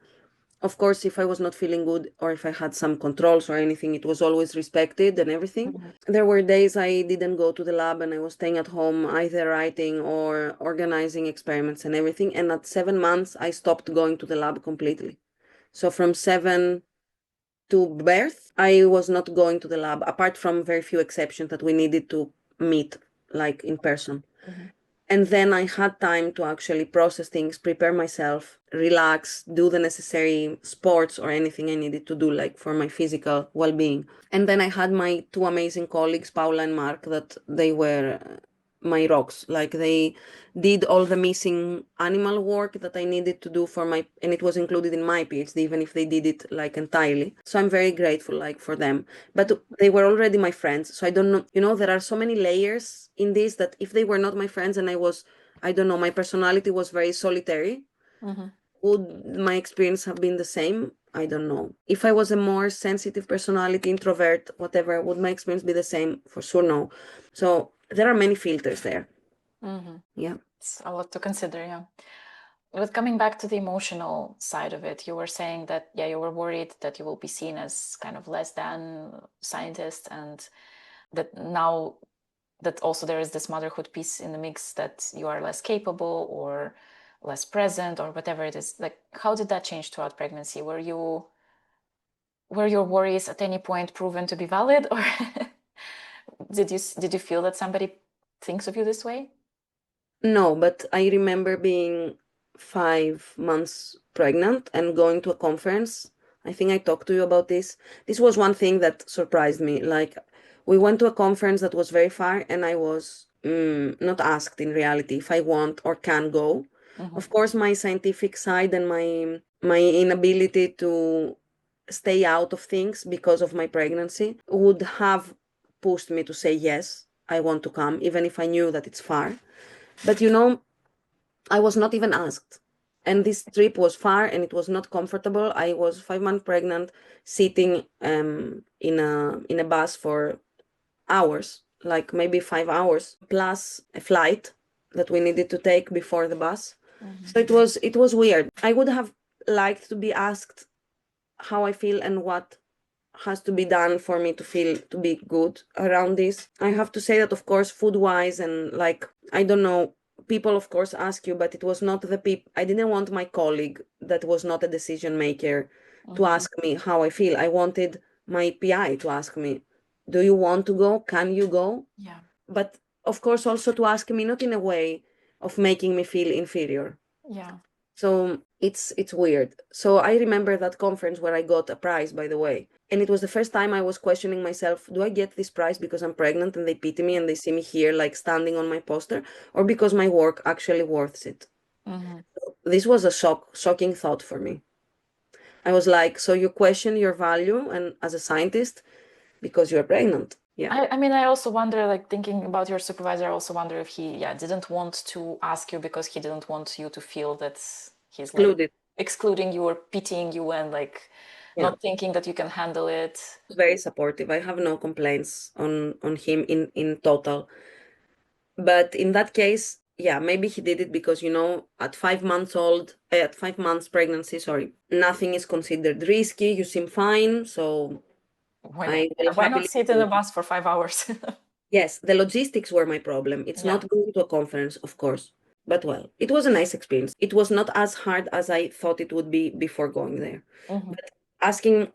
Of course, if I was not feeling good or if I had some controls or anything, it was always respected and everything. There were days I didn't go to the lab and I was staying at home, either writing or organizing experiments and everything. And at 7 months, I stopped going to the lab completely. So from 7 to birth, I was not going to the lab, apart from very few exceptions that we needed to meet, like in person. Mm-hmm. And then I had time to actually process things, prepare myself, relax, do the necessary sports or anything I needed to do, like for my physical well-being. And then I had my two amazing colleagues, Paula and Mark, that they were my rocks. Like they did all the missing animal work that I needed to do for my, and it was included in my PhD, even if they did it like entirely. So I'm very grateful like for them. But they were already my friends. So I don't know, there are so many layers in this that if they were not my friends and I don't know, my personality was very solitary, Mm-hmm. would my experience have been the same? I don't know. If I was a more sensitive personality, introvert, whatever, would my experience be the same? For sure, no. So there are many filters there. Mm-hmm. Yeah. It's a lot to consider, yeah. But coming back to the emotional side of it, you were saying that, yeah, you were worried that you will be seen as kind of less than scientist, and that now that also there is this motherhood piece in the mix, that you are less capable or less present or whatever it is. Like, how did that change throughout pregnancy? Were your worries at any point proven to be valid, or did you feel that somebody thinks of you this way? No, but I remember being 5 months pregnant and going to a conference. I think I talked to you about this. This was one thing that surprised me. Like, we went to a conference that was very far, and I was not asked in reality if I want or can go. Mm-hmm. Of course, my scientific side and my inability to stay out of things because of my pregnancy would have pushed me to say, yes, I want to come, even if I knew that it's far. But I was not even asked. And this trip was far and it was not comfortable. I was 5 months pregnant, sitting in a bus for hours, like maybe 5 hours, plus a flight that we needed to take before the bus. So it was weird. I would have liked to be asked how I feel and what has to be done for me to feel to be good around this. I have to say that, of course, food wise and like, I don't know, people of course ask you, but it was not the people. I didn't want my colleague that was not a decision maker to ask me how I feel. I wanted my PI to ask me, do you want to go? Can you go? Yeah. But of course also to ask me not in a way of making me feel inferior. Yeah. So it's weird. So I remember that conference where I got a prize, by the way. And it was the first time I was questioning myself, do I get this prize because I'm pregnant and they pity me and they see me here like standing on my poster, or because my work actually worth it? This was a shocking thought for me. I was like, so you question your value and as a scientist because you're pregnant. Yeah. I mean, I also wonder, like thinking about your supervisor, I also wonder if he, didn't want to ask you because he didn't want you to feel that he's like Excluded. excluding you or pitying you and like Yeah. not thinking that you can handle it. Very supportive. I have no complaints on him in total. But in that case, yeah, maybe he did it because, at 5 months old, at 5 months pregnancy, sorry, nothing is considered risky. You seem fine. So Why not? I will Why not happily. sit in the bus for 5 hours? Yes, the logistics were my problem. It's Yeah. not going to a conference, of course. But well, it was a nice experience. It was not as hard as I thought it would be before going there. But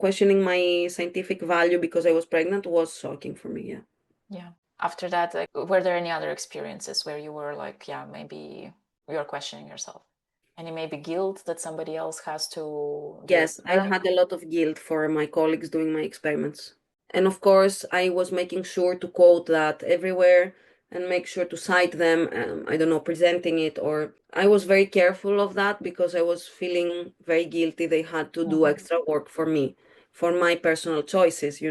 questioning my scientific value because I was pregnant was shocking for me. Yeah. Yeah. After that, like, were there any other experiences where you were like, maybe you're questioning yourself? Any maybe guilt that somebody else has to deal Yes, with I her? had a lot of guilt for my colleagues doing my experiments. And of course, I was making sure to quote that everywhere and make sure to cite them, I don't know, presenting it, or I was very careful of that because I was feeling very guilty. They had to do extra work for me, for my personal choices.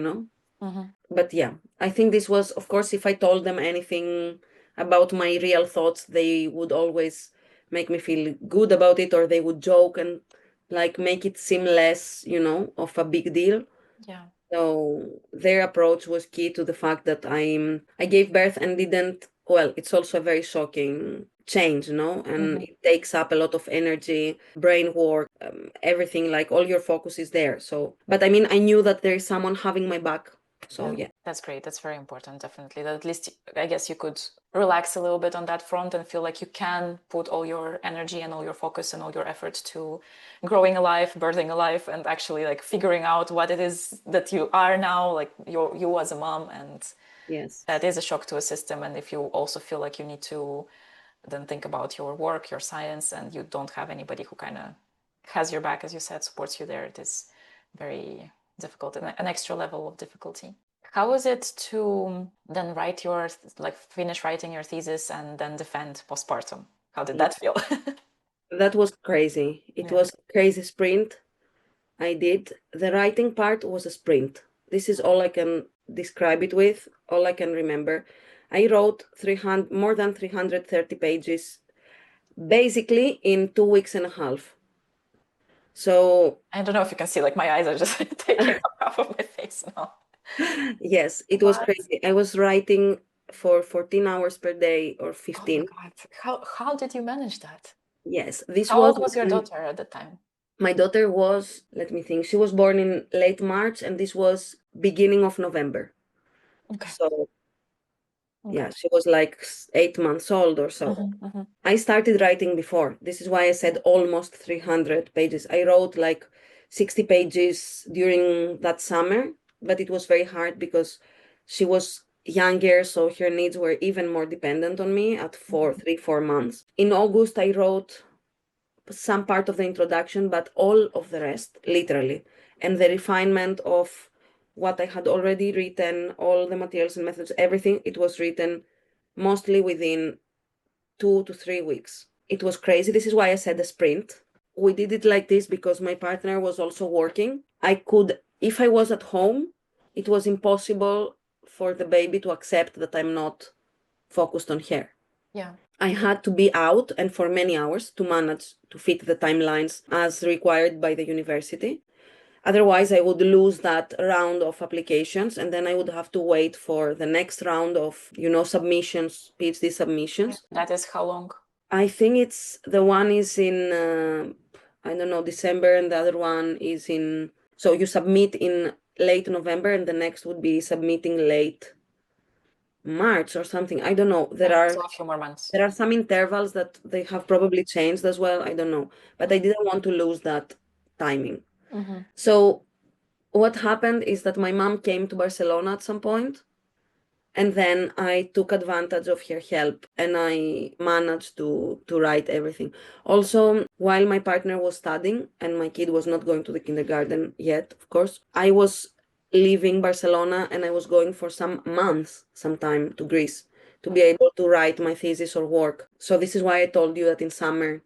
But yeah, I think this was, of course, if I told them anything about my real thoughts, they would always make me feel good about it, or they would joke and like make it seem less, of a big deal. Yeah. So their approach was key to the fact that I gave birth and didn't, well, it's also a very shocking change, and it takes up a lot of energy, brain work, everything, like all your focus is there. So, but I mean, I knew that there is someone having my back. So yeah. That's great. That's very important, definitely. That at least I guess you could relax a little bit on that front and feel like you can put all your energy and all your focus and all your effort to growing a life, birthing a life, and actually like figuring out what it is that you are now, like you as a mom. And Yes. that is a shock to a system. And if you also feel like you need to then think about your work, your science, and you don't have anybody who kind of has your back, as you said, supports you there, it is very difficult, an extra level of difficulty. How was it to then finish writing your thesis and then defend postpartum? How did that feel? That was crazy. It was a crazy sprint. I did. The writing part was a sprint. This is all I can describe it with, all I can remember. I wrote 300, more than 330 pages, basically in 2 weeks and a half. So, I don't know if you can see, like my eyes are just taking up half of my face now. yes, it was crazy. I was writing for 14 hours per day or Oh 15. my God. How did you manage that? Yes, this How was old was your daughter at the time? my daughter was, let me think, she was born in late March and this was beginning of November. Okay. So yeah, Okay. she was like 8 months old or so. I started writing before. This is why I said almost 300 pages. I wrote like 60 pages during that summer, but it was very hard because she was younger, so her needs were even more dependent on me at 3, 4 months. In August, I wrote some part of the introduction, but all of the rest, literally, and the refinement of what I had already written, all the materials and methods, everything, it was written mostly within 2 to 3 weeks. It was crazy. This is why I said a sprint. We did it like this because my partner was also working. I could, if I was at home, it was impossible for the baby to accept that I'm not focused on her. Yeah. I had to be out and for many hours to manage to fit the timelines as required by the university. Otherwise, I would lose that round of applications, and then I would have to wait for the next round of, submissions, PhD submissions. That is how long? I think it's the one is in, I don't know, December, and the other one is in, so you submit in late November, and the next would be submitting late March or something. I don't know. There So a few more months. are some intervals that they have probably changed as well. I don't know. But I didn't want to lose that timing. So what happened is that my mom came to Barcelona at some point, and then I took advantage of her help and I managed to write everything. Also, while my partner was studying and my kid was not going to the kindergarten yet, of course, I was leaving Barcelona and I was going for some months, sometime to Greece to be able to write my thesis or work. So this is why I told you that in summer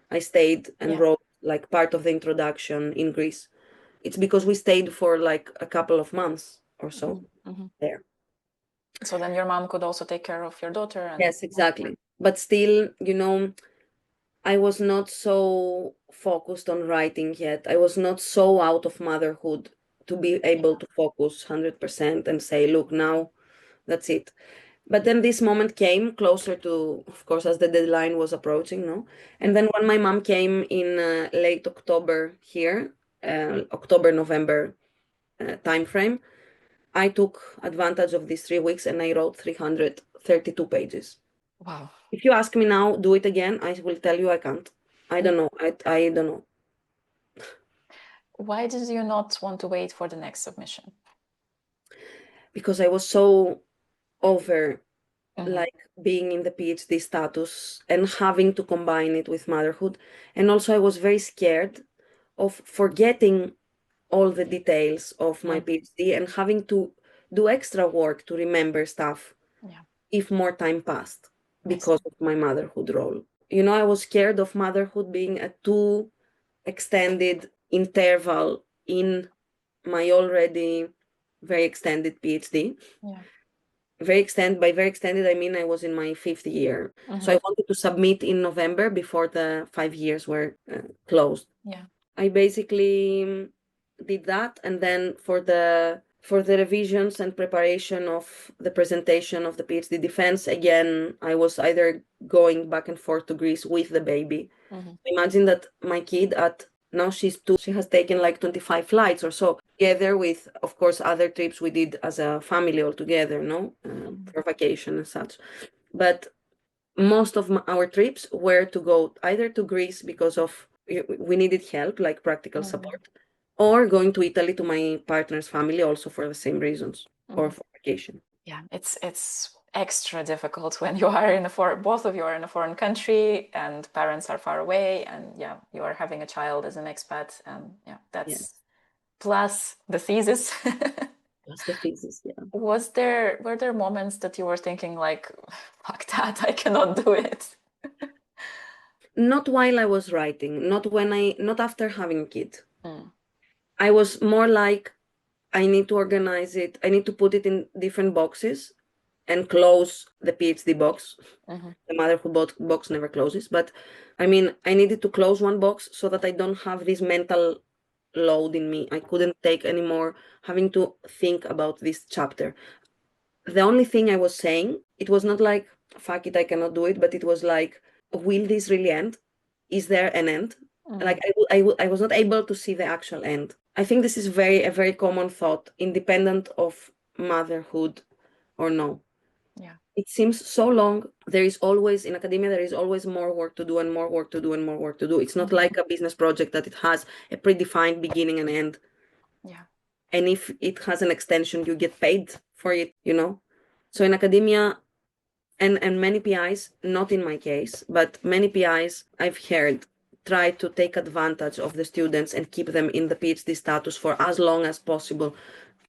I stayed and wrote like part of the introduction in Greece. It's because we stayed for like a couple of months or so there. So then your mom could also take care of your daughter. And Yes, exactly. But still, I was not so focused on writing yet. I was not so out of motherhood to be able to focus 100% and say, look, now that's it. But then this moment came closer to, of course, as the deadline was approaching, no? And then when my mom came in late October here, October, November time frame, I took advantage of these 3 weeks and I wrote 332 pages. Wow. If you ask me now, do it again, I will tell you I can't. I don't know. I don't know. Why did you not want to wait for the next submission? Because I was so over like being in the PhD status and having to combine it with motherhood. And also I was very scared of forgetting all the details of my PhD and having to do extra work to remember stuff if more time passed because of my motherhood role. I was scared of motherhood being a too extended interval in my already very extended PhD. Yeah. By very extended, I mean I was in my 5th year. So I wanted to submit in November before the 5 years were closed. Yeah. I basically did that, and then for the revisions and preparation of the presentation of the PhD defense, again, I was either going back and forth to Greece with the baby. Imagine that my kid now she's 2, she has taken like 25 flights or so, together with, of course, other trips we did as a family all together, for vacation and such. But most of our trips were to go either to Greece because of we needed help, like practical support, or going to Italy to my partner's family also for the same reasons, or for vacation. Yeah, it's extra difficult when you are in both of you are in a foreign country and parents are far away, and you are having a child as an expat, and that's plus the thesis. That's the thesis, yeah. Were there moments that you were thinking like, fuck that, I cannot do it? Not while I was writing, not after having a kid. I was more like, I need to organize it. I need to put it in different boxes and close the PhD box. The motherhood box never closes. But I mean, I needed to close one box so that I don't have this mental load in me. I couldn't take anymore having to think about this chapter. The only thing I was saying, it was not like, fuck it, I cannot do it, but it was like, will this really end? Is there an end? Like I was not able to see the actual end. I think this is a very common thought, independent of motherhood or no. Yeah. It seems so long. There is always, in academia, there is always more work to do and more work to do and more work to do. It's not like a business project that it has a predefined beginning and end. Yeah. And if it has an extension, you get paid for it, So in academia, and many PIs, not in my case, but many PIs I've heard try to take advantage of the students and keep them in the PhD status for as long as possible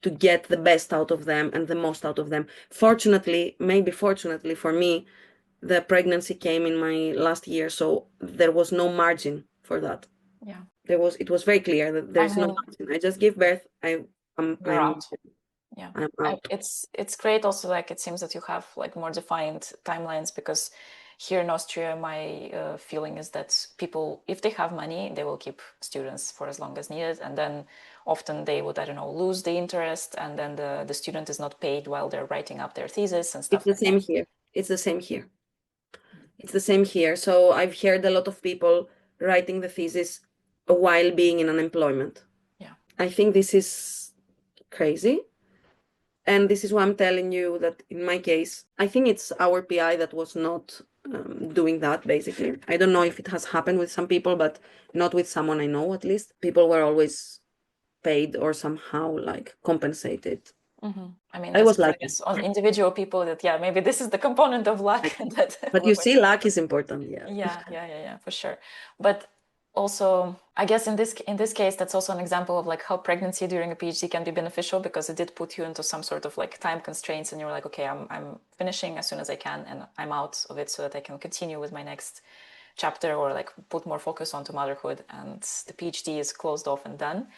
to get the best out of them and the most out of them. Fortunately for me, the pregnancy came in my last year, so there was no margin for that. Yeah. It was very clear that there's no option. I just give birth. You're out. Yeah, I'm out. it's great also, like it seems that you have like more defined timelines, because here in Austria my feeling is that people, if they have money, they will keep students for as long as needed, and then often they would, I don't know, lose the interest, and then the student is not paid while they're writing up their thesis and stuff. It's the same here. It's the same here. It's the same here. So I've heard a lot of people writing the thesis while being in unemployment. Yeah, I think this is crazy. And this is why I'm telling you that in my case, I think it's our PI that was not doing that, basically. I don't know if it has happened with some people, but not with someone I know, at least. People were always paid or somehow like compensated. I mean, I was I lucky. guess on individual people that, yeah, maybe this is the component of luck that. But you see, luck is important. Yeah. Yeah, for sure. But also, I guess in this case, that's also an example of like how pregnancy during a PhD can be beneficial, because it did put you into some sort of like time constraints, and you're like, okay, I'm finishing as soon as I can, and I'm out of it so that I can continue with my next chapter, or like put more focus onto motherhood, and the PhD is closed off and done.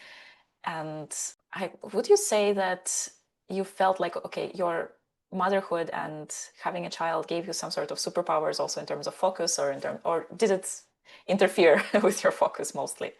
And would you say that you felt like, okay, your motherhood and having a child gave you some sort of superpowers also in terms of focus, or did it interfere with your focus mostly?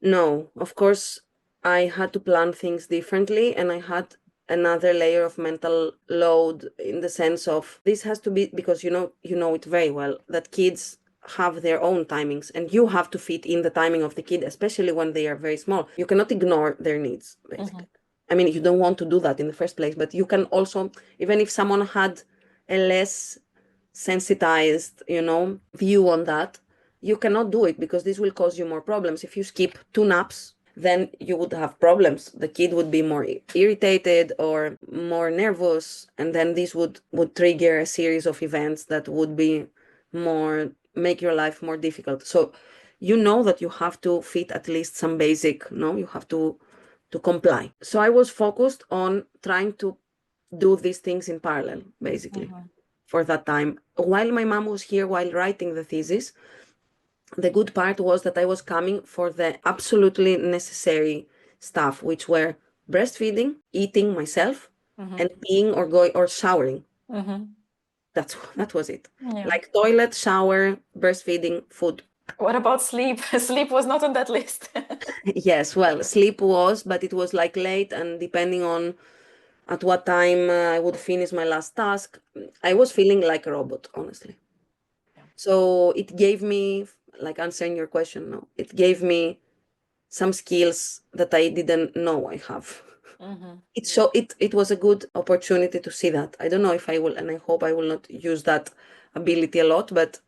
No, of course, I had to plan things differently, and I had another layer of mental load in the sense of this has to be because you know it very well that kids have their own timings, and you have to fit in the timing of the kid, especially when they are very small. You cannot ignore their needs, basically. I mean, you don't want to do that in the first place, but you can also, even if someone had a less sensitized, view on that, you cannot do it because this will cause you more problems. If you skip 2 naps, then you would have problems. The kid would be more irritated or more nervous, and then this would trigger a series of events that would be more make your life more difficult. So you know that you have to fit at least some basic, no, you have to comply. So I was focused on trying to do these things in parallel, basically, for that time. While my mom was here while writing the thesis, the good part was that I was coming for the absolutely necessary stuff, which were breastfeeding, eating myself, and peeing or going or showering. That was it. Yeah. Like toilet, shower, breastfeeding, food. What about sleep? Sleep was not on that list. Yes, well, sleep was, but it was like late, and depending on at what time I would finish my last task, I was feeling like a robot, honestly. So it gave me, like answering your question now, it gave me some skills that I didn't know I have. It was a good opportunity to see that. I don't know if I will, and I hope I will not use that ability a lot, but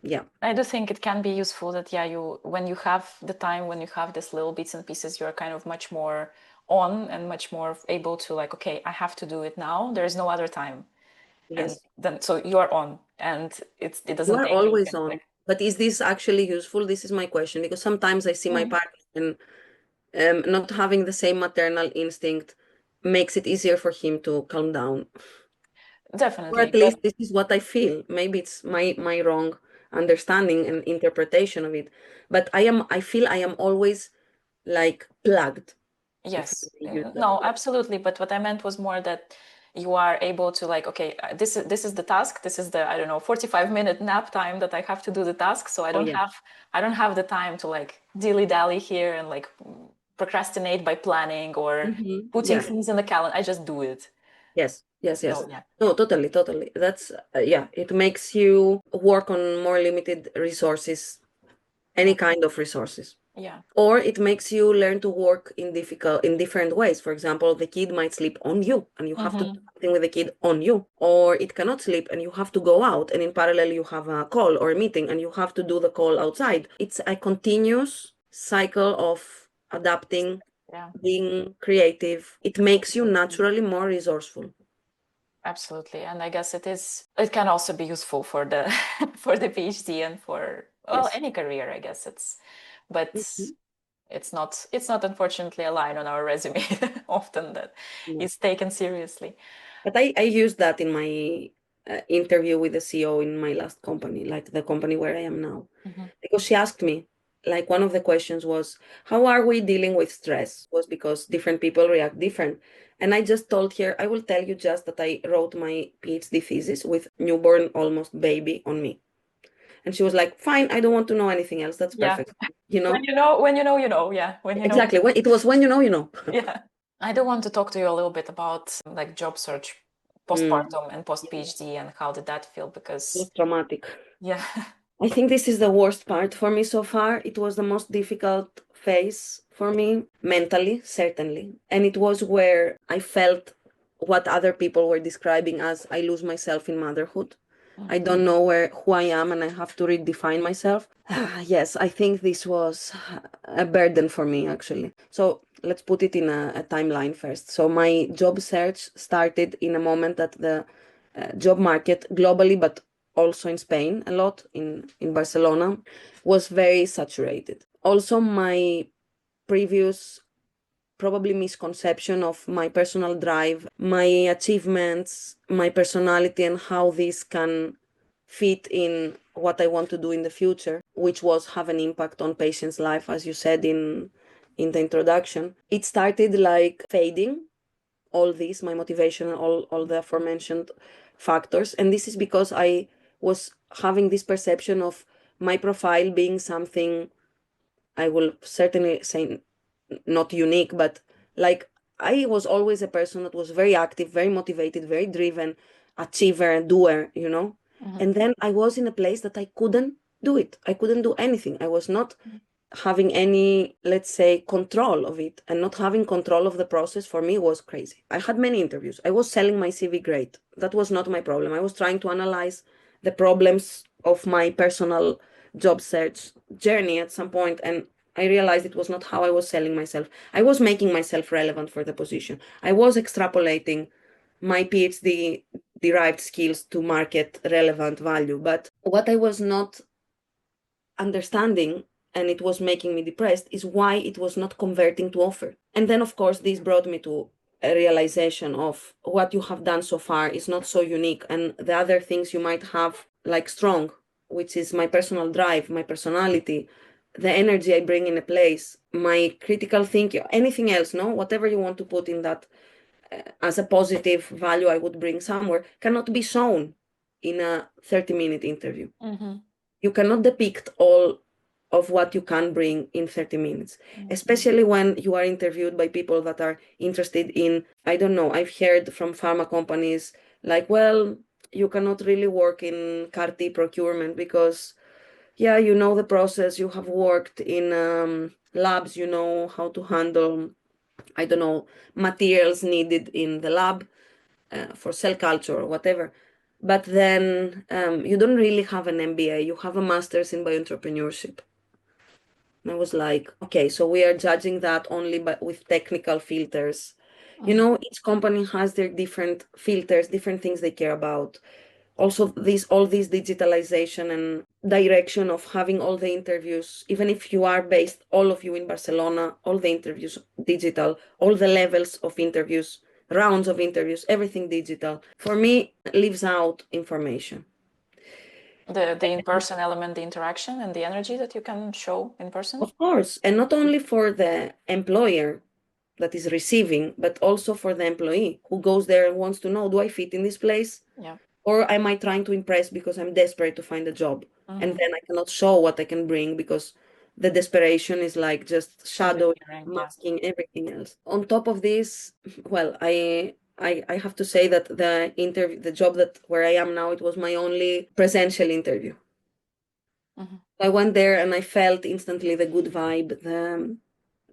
yeah. I do think it can be useful that, yeah, when you have the time, when you have these little bits and pieces, you're kind of much more on and much more able to like, okay, I have to do it now. There is no other time. Yes. And then, so you are on, and it You doesn't are take you always on. But is this actually useful? This is my question, because sometimes I see my partner and not having the same maternal instinct makes it easier for him to calm down. Definitely. Or at least this is what I feel. Maybe it's my wrong understanding and interpretation of it. But I feel I am always like plugged. Yes. No, absolutely. But what I meant was more that you are able to like, okay, this is the task. This is the, I don't know, 45-minute nap time that I have to do the task. So I don't have the time to like dilly-dally here and like procrastinate by planning or putting things in the calendar. I just do it. Yes. So, yeah. No, totally. That's it makes you work on more limited resources, any kind of resources. Yeah. Or it makes you learn to work in different ways. For example, the kid might sleep on you and you have to do something with the kid on you. Or it cannot sleep and you have to go out, and in parallel you have a call or a meeting and you have to do the call outside. It's a continuous cycle of adapting, being creative. It makes you naturally more resourceful. Absolutely. And I guess it can also be useful for the for the PhD and for any career, I guess but it's not unfortunately a line on our resume often that is taken seriously. But I used that in my interview with the CEO in my last company, like the company where I am now, because she asked me, like one of the questions was, how are we dealing with stress? Was because different people react different. And I just told her, I will tell you just that I wrote my PhD thesis with newborn, almost baby on me. And she was like, fine, I don't want to know anything else. That's Yeah. perfect. You know? When you know, you know. Yeah. When you know. Exactly. When it was when you know, you know. Yeah. I do want to talk to you a little bit about like job search, postpartum and post PhD, and how did that feel? It Because was traumatic. yeah. I think this is the worst part for me so far. It was the most difficult phase for me, mentally, certainly. And it was where I felt what other people were describing as I lose myself in motherhood. I don't know who I am and I have to redefine myself. Yes, I think this was a burden for me actually. So let's put it in a timeline first. So my job search started in a moment that the job market globally, but also in Spain, a lot in Barcelona, was very saturated. Also, my previous probably misconception of my personal drive, my achievements, my personality, and how this can fit in what I want to do in the future, which was have an impact on patients' life, as you said in the introduction. It started like fading, all this, my motivation, all the aforementioned factors. And this is because I was having this perception of my profile being something, I will certainly say not unique, but like I was always a person that was very active, very motivated, very driven, achiever and doer, you know. And then I was in a place that I couldn't do it. I couldn't do anything. I was not having any, let's say, control of it, and not having control of the process for me was crazy. I had many interviews. I was selling my CV great. That was not my problem. I was trying to analyze the problems of my personal job search journey at some point, and I realized it was not how I was selling myself. I was making myself relevant for the position. I was extrapolating my PhD derived skills to market relevant value. But what I was not understanding, and it was making me depressed, is why it was not converting to offer. And then, of course, this brought me to a realization of what you have done so far is not so unique, and the other things you might have, like strong, which is my personal drive, my personality, the energy I bring in a place, my critical thinking, anything else, no, whatever you want to put in that as a positive value I would bring somewhere, cannot be shown in a 30-minute interview. You cannot depict all of what you can bring in 30 minutes, especially when you are interviewed by people that are interested in, I don't know, I've heard from pharma companies like, well, you cannot really work in CAR-T procurement because, yeah, you know the process, you have worked in labs, you know how to handle, I don't know, materials needed in the lab for cell culture or whatever. But then you don't really have an MBA, you have a master's in bioentrepreneurship. And I was like, okay, so we are judging that only with technical filters. You know, each company has their different filters, different things they care about. Also, all this digitalization and direction of having all the interviews, even if you are based, all of you in Barcelona, all the interviews digital, all the levels of interviews, rounds of interviews, everything digital, for me, leaves out information. The in-person element, the interaction and the energy that you can show in person. Of course, and not only for the employer that is receiving, but also for the employee who goes there and wants to know, do I fit in this place? Yeah. Or am I trying to impress because I'm desperate to find a job? And then I cannot show what I can bring because the desperation is like just shadowing, masking everything else. On top of this, well, I have to say that the job where I am now, it was my only presential interview. I went there and I felt instantly the good vibe,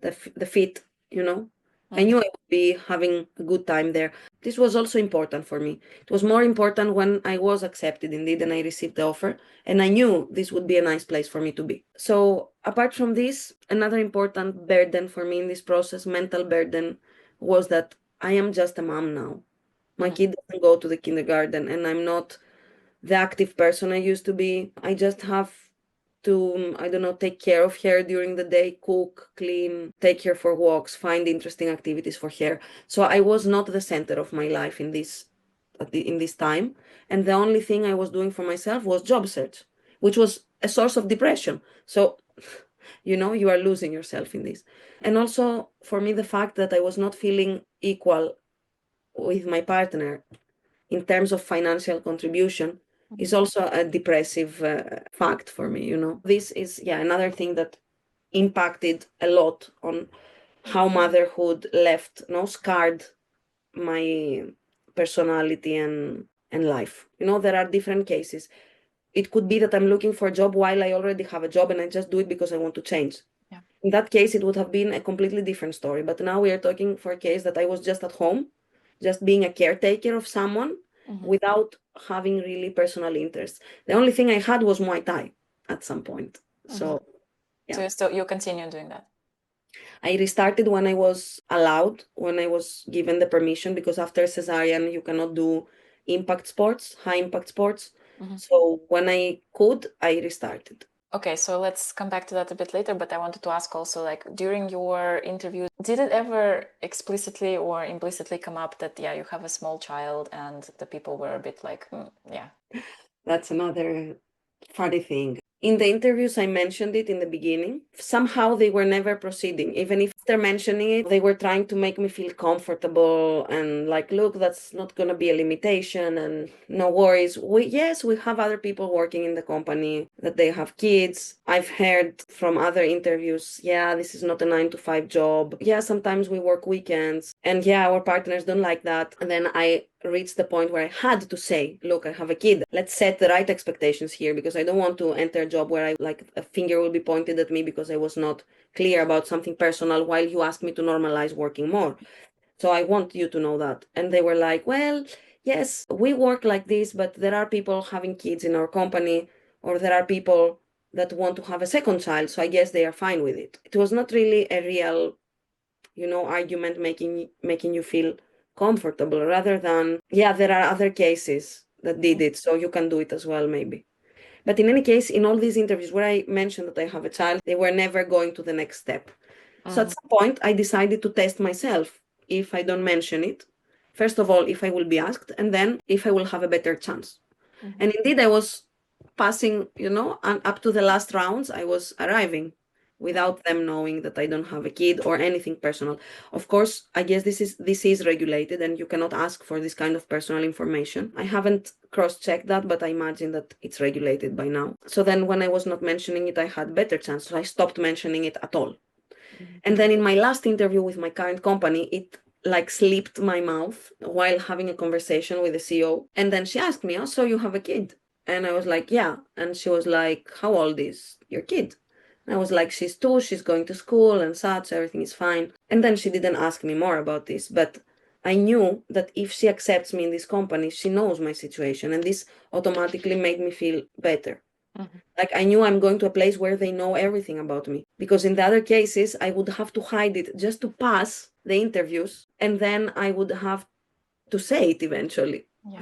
the fit, you know. I knew I would be having a good time there. This was also important for me. It was more important when I was accepted indeed and I received the offer, and I knew this would be a nice place for me to be. So apart from this, another important burden for me in this process, mental burden, was that I am just a mom now. My kid doesn't go to the kindergarten and I'm not the active person I used to be. I just have to, I don't know, take care of her during the day, cook, clean, take her for walks, find interesting activities for her. So I was not the center of my life in this time. And the only thing I was doing for myself was job search, which was a source of depression. So You are losing yourself in this. And also for me, the fact that I was not feeling equal with my partner in terms of financial contribution is also a depressive fact for me. This is another thing that impacted a lot on how motherhood left scarred my personality and life. There are different cases. It could be that I'm looking for a job while I already have a job and I just do it because I want to change. Yeah. In that case, it would have been a completely different story. But now we are talking for a case that I was just at home, just being a caretaker of someone without having really personal interests. The only thing I had was Muay Thai at some point. So, yeah. So you continue doing that? I restarted when I was allowed, when I was given the permission, because after cesarean, you cannot do impact sports, high impact sports. So when I could, I restarted. Okay, so let's come back to that a bit later, but I wanted to ask also, like, during your interview, did it ever explicitly or implicitly come up that, you have a small child, and the people were a bit like, yeah. That's another funny thing. In the interviews, I mentioned it in the beginning. Somehow they were never proceeding. Even if they're mentioning it, they were trying to make me feel comfortable and like, look, that's not going to be a limitation and no worries. We have other people working in the company that they have kids. I've heard from other interviews, this is not a 9 to 5 job. Sometimes we work weekends. And our partners don't like that. And then I reached the point where I had to say, look, I have a kid. Let's set the right expectations here, because I don't want to enter a job where a finger will be pointed at me because I was not clear about something personal while you ask me to normalize working more. So I want you to know that. And they were like, well, yes, we work like this, but there are people having kids in our company, or there are people that want to have a second child. So I guess they are fine with it. It was not really a real, argument making you feel comfortable, rather than, there are other cases that did it, so you can do it as well, maybe. But in any case, in all these interviews where I mentioned that I have a child, they were never going to the next step. So at some point, I decided to test myself if I don't mention it. First of all, if I will be asked, and then if I will have a better chance. And indeed, I was passing, and up to the last rounds, I was arriving without them knowing that I don't have a kid or anything personal. Of course, I guess this is regulated and you cannot ask for this kind of personal information. I haven't cross-checked that, but I imagine that it's regulated by now. So then when I was not mentioning it, I had better chance. So I stopped mentioning it at all. And then in my last interview with my current company, it slipped my mouth while having a conversation with the CEO. And then she asked me, oh, so you have a kid? And I was like, yeah. And she was like, how old is your kid? I was like, she's 2, she's going to school and such, everything is fine. And then she didn't ask me more about this, but I knew that if she accepts me in this company, she knows my situation, and this automatically made me feel better. Like I knew I'm going to a place where they know everything about me, because in the other cases, I would have to hide it just to pass the interviews, and then I would have to say it eventually. Yeah.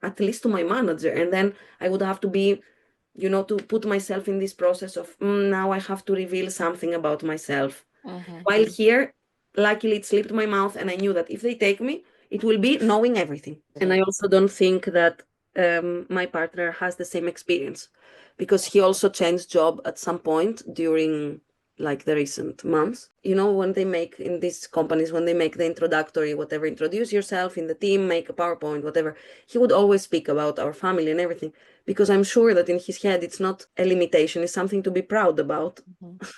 At least to my manager, and then I would have to be to put myself in this process of now I have to reveal something about myself. While here, luckily it slipped my mouth, and I knew that if they take me, it will be knowing everything. And I also don't think that my partner has the same experience, because he also changed job at some point during the recent months. When they make in these companies, when they make the introductory, whatever, introduce yourself in the team, make a PowerPoint, whatever, he would always speak about our family and everything, because I'm sure that in his head, it's not a limitation, it's something to be proud about.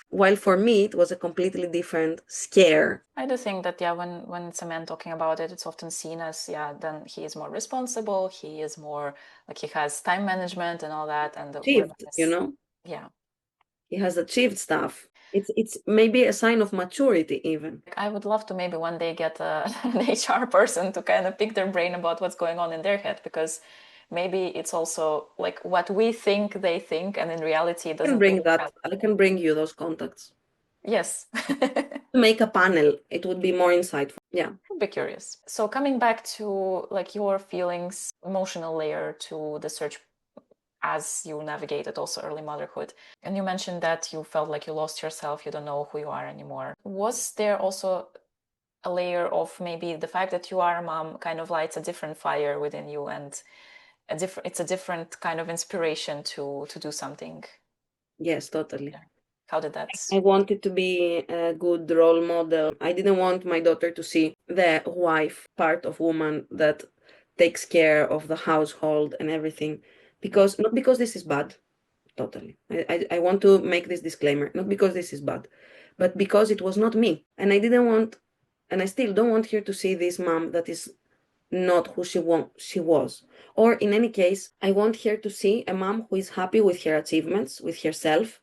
While for me, it was a completely different scare. I do think that, when it's a man talking about it, it's often seen as, then he is more responsible, he is more, he has time management and all that. And Achieved, Yeah. He has achieved stuff. It's maybe a sign of maturity even. I would love to maybe one day get an HR person to kind of pick their brain about what's going on in their head, because maybe it's also what we think they think, and in reality it doesn't. I can bring you those contacts. Yes. Make a panel, it would be more insightful. Yeah. I'd be curious. So coming back to your feelings, emotional layer to the search as you navigated also early motherhood. And you mentioned that you felt like you lost yourself, you don't know who you are anymore. Was there also a layer of maybe the fact that you are a mom kind of lights a different fire within you, and it's a different kind of inspiration to do something? Yes, totally. How did that? I wanted to be a good role model. I didn't want my daughter to see the wife part of woman that takes care of the household and everything. Because, not because this is bad, totally. I want to make this disclaimer, not because this is bad, but because it was not me. And I didn't want, and I still don't want her to see this mom that is not who she was. Or in any case, I want her to see a mom who is happy with her achievements, with herself,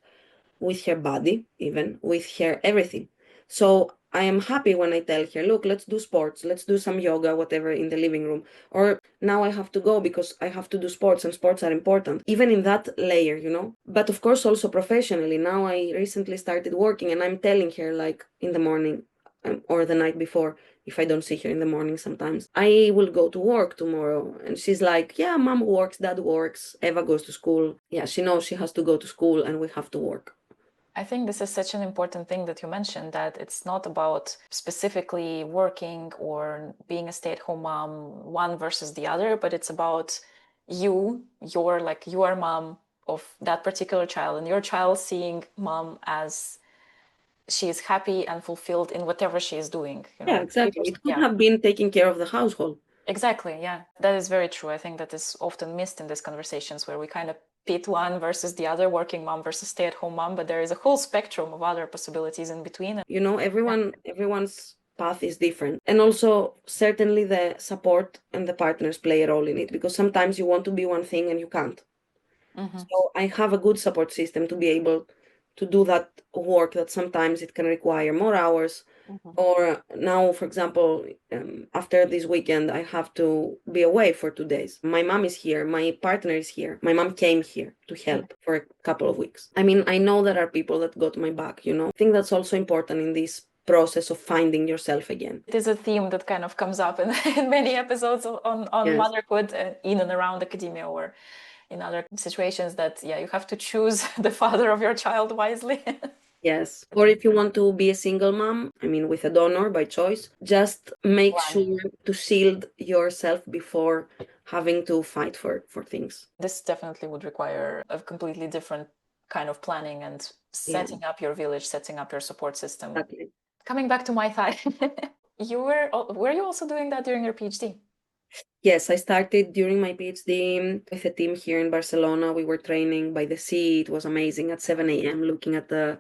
with her body, even with her everything. So I am happy when I tell her, look, let's do sports, let's do some yoga, whatever, in the living room. Or now I have to go because I have to do sports and sports are important, even in that layer, you know. But of course, also professionally. Now I recently started working and I'm telling her, like, in the morning or the night before, if I don't see her in the morning sometimes, I will go to work tomorrow. And she's like, yeah, mom works, dad works, Eva goes to school. Yeah, she knows she has to go to school and we have to work. I think this is such an important thing that you mentioned, that it's not about specifically working or being a stay-at-home mom, one versus the other, but it's about you are mom of that particular child, and your child seeing mom as she is happy and fulfilled in whatever she is doing. Yeah, exactly. It could have been taking care of the household. Exactly, yeah. That is very true. I think that is often missed in these conversations where we kind of pit one versus the other, working mom versus stay-at-home mom, but there is a whole spectrum of other possibilities in between. You know, everyone's path is different. And also, certainly the support and the partners play a role in it because sometimes you want to be one thing and you can't. So I have a good support system to be able to do that work that sometimes it can require more hours. Or now, for example, after this weekend, I have to be away for 2 days. My mom is here. My partner is here. My mom came here to help for a couple of weeks. I mean, I know there are people that got my back, you know. I think that's also important in this process of finding yourself again. It is a theme that kind of comes up in many episodes on Yes. motherhood in and around academia or in other situations, that, yeah, you have to choose the father of your child wisely. Yes. Or if you want to be a single mom, I mean, with a donor by choice, just make sure to shield yourself before having to fight for things. This definitely would require a completely different kind of planning and setting up your village, setting up your support system. Exactly. Coming back to Muay Thai, were you also doing that during your PhD? Yes, I started during my PhD with a team here in Barcelona. We were training by the sea. It was amazing at 7 a.m. looking at the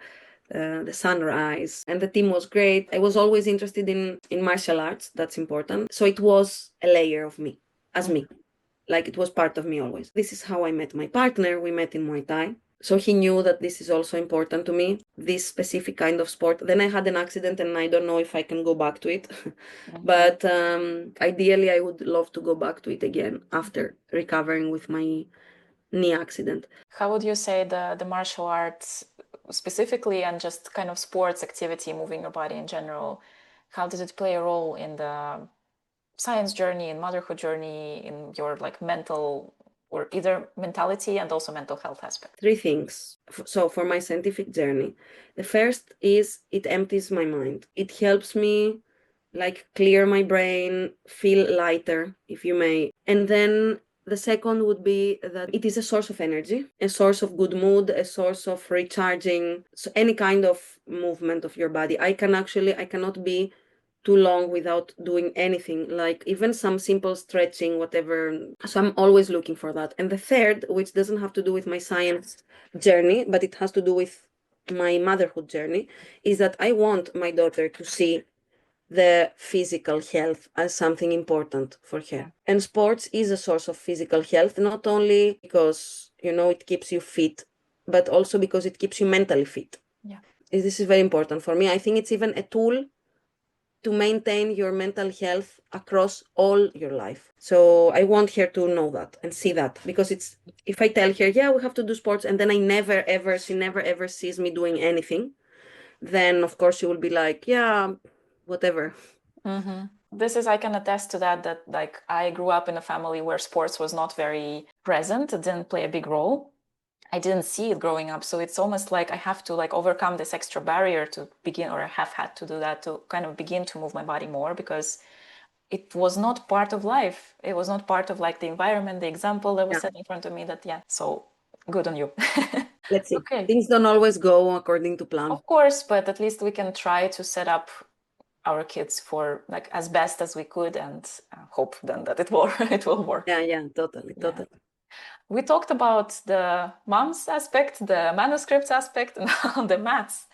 sunrise, and the team was great. I was always interested in martial arts. That's important. So it was a layer of me, as me, like it was part of me always. This is how I met my partner. We met in Muay Thai. So he knew that this is also important to me, this specific kind of sport. Then I had an accident and I don't know if I can go back to it. But ideally, I would love to go back to it again after recovering with my knee accident. How would you say the martial arts specifically, and just kind of sports activity, moving your body in general, how does it play a role in the science journey, in motherhood journey, in your like mental or either mentality and also mental health aspect? 3 things. So for my scientific journey, the first is it empties my mind. It helps me like clear my brain, feel lighter, if you may. And then the second would be that it is a source of energy, a source of good mood, a source of recharging. So any kind of movement of your body. I cannot be too long without doing anything, like even some simple stretching, whatever. So I'm always looking for that. And the third, which doesn't have to do with my science journey, but it has to do with my motherhood journey, is that I want my daughter to see the physical health as something important for her. And sports is a source of physical health, not only because, you know, it keeps you fit, but also because it keeps you mentally fit. Yeah. This is very important for me. I think it's even a tool to maintain your mental health across all your life. So I want her to know that and see that, because it's, if I tell her, yeah, we have to do sports, and then she never ever sees me doing anything, then of course she will be like, yeah, whatever. I can attest to that like I grew up in a family where sports was not very present. It didn't play a big role. I didn't see it growing up. So it's almost like I have to like overcome this extra barrier to begin, or I have had to do that to kind of begin to move my body more, because it was not part of life. It was not part of like the environment, the example that was set in front of me. So good on you. Let's see. Okay. Things don't always go according to plan. Of course, but at least we can try to set up our kids for like as best as we could and hope then that it will it will work. Yeah, totally. We talked about the mom's aspect, the manuscripts aspect, and now the maths.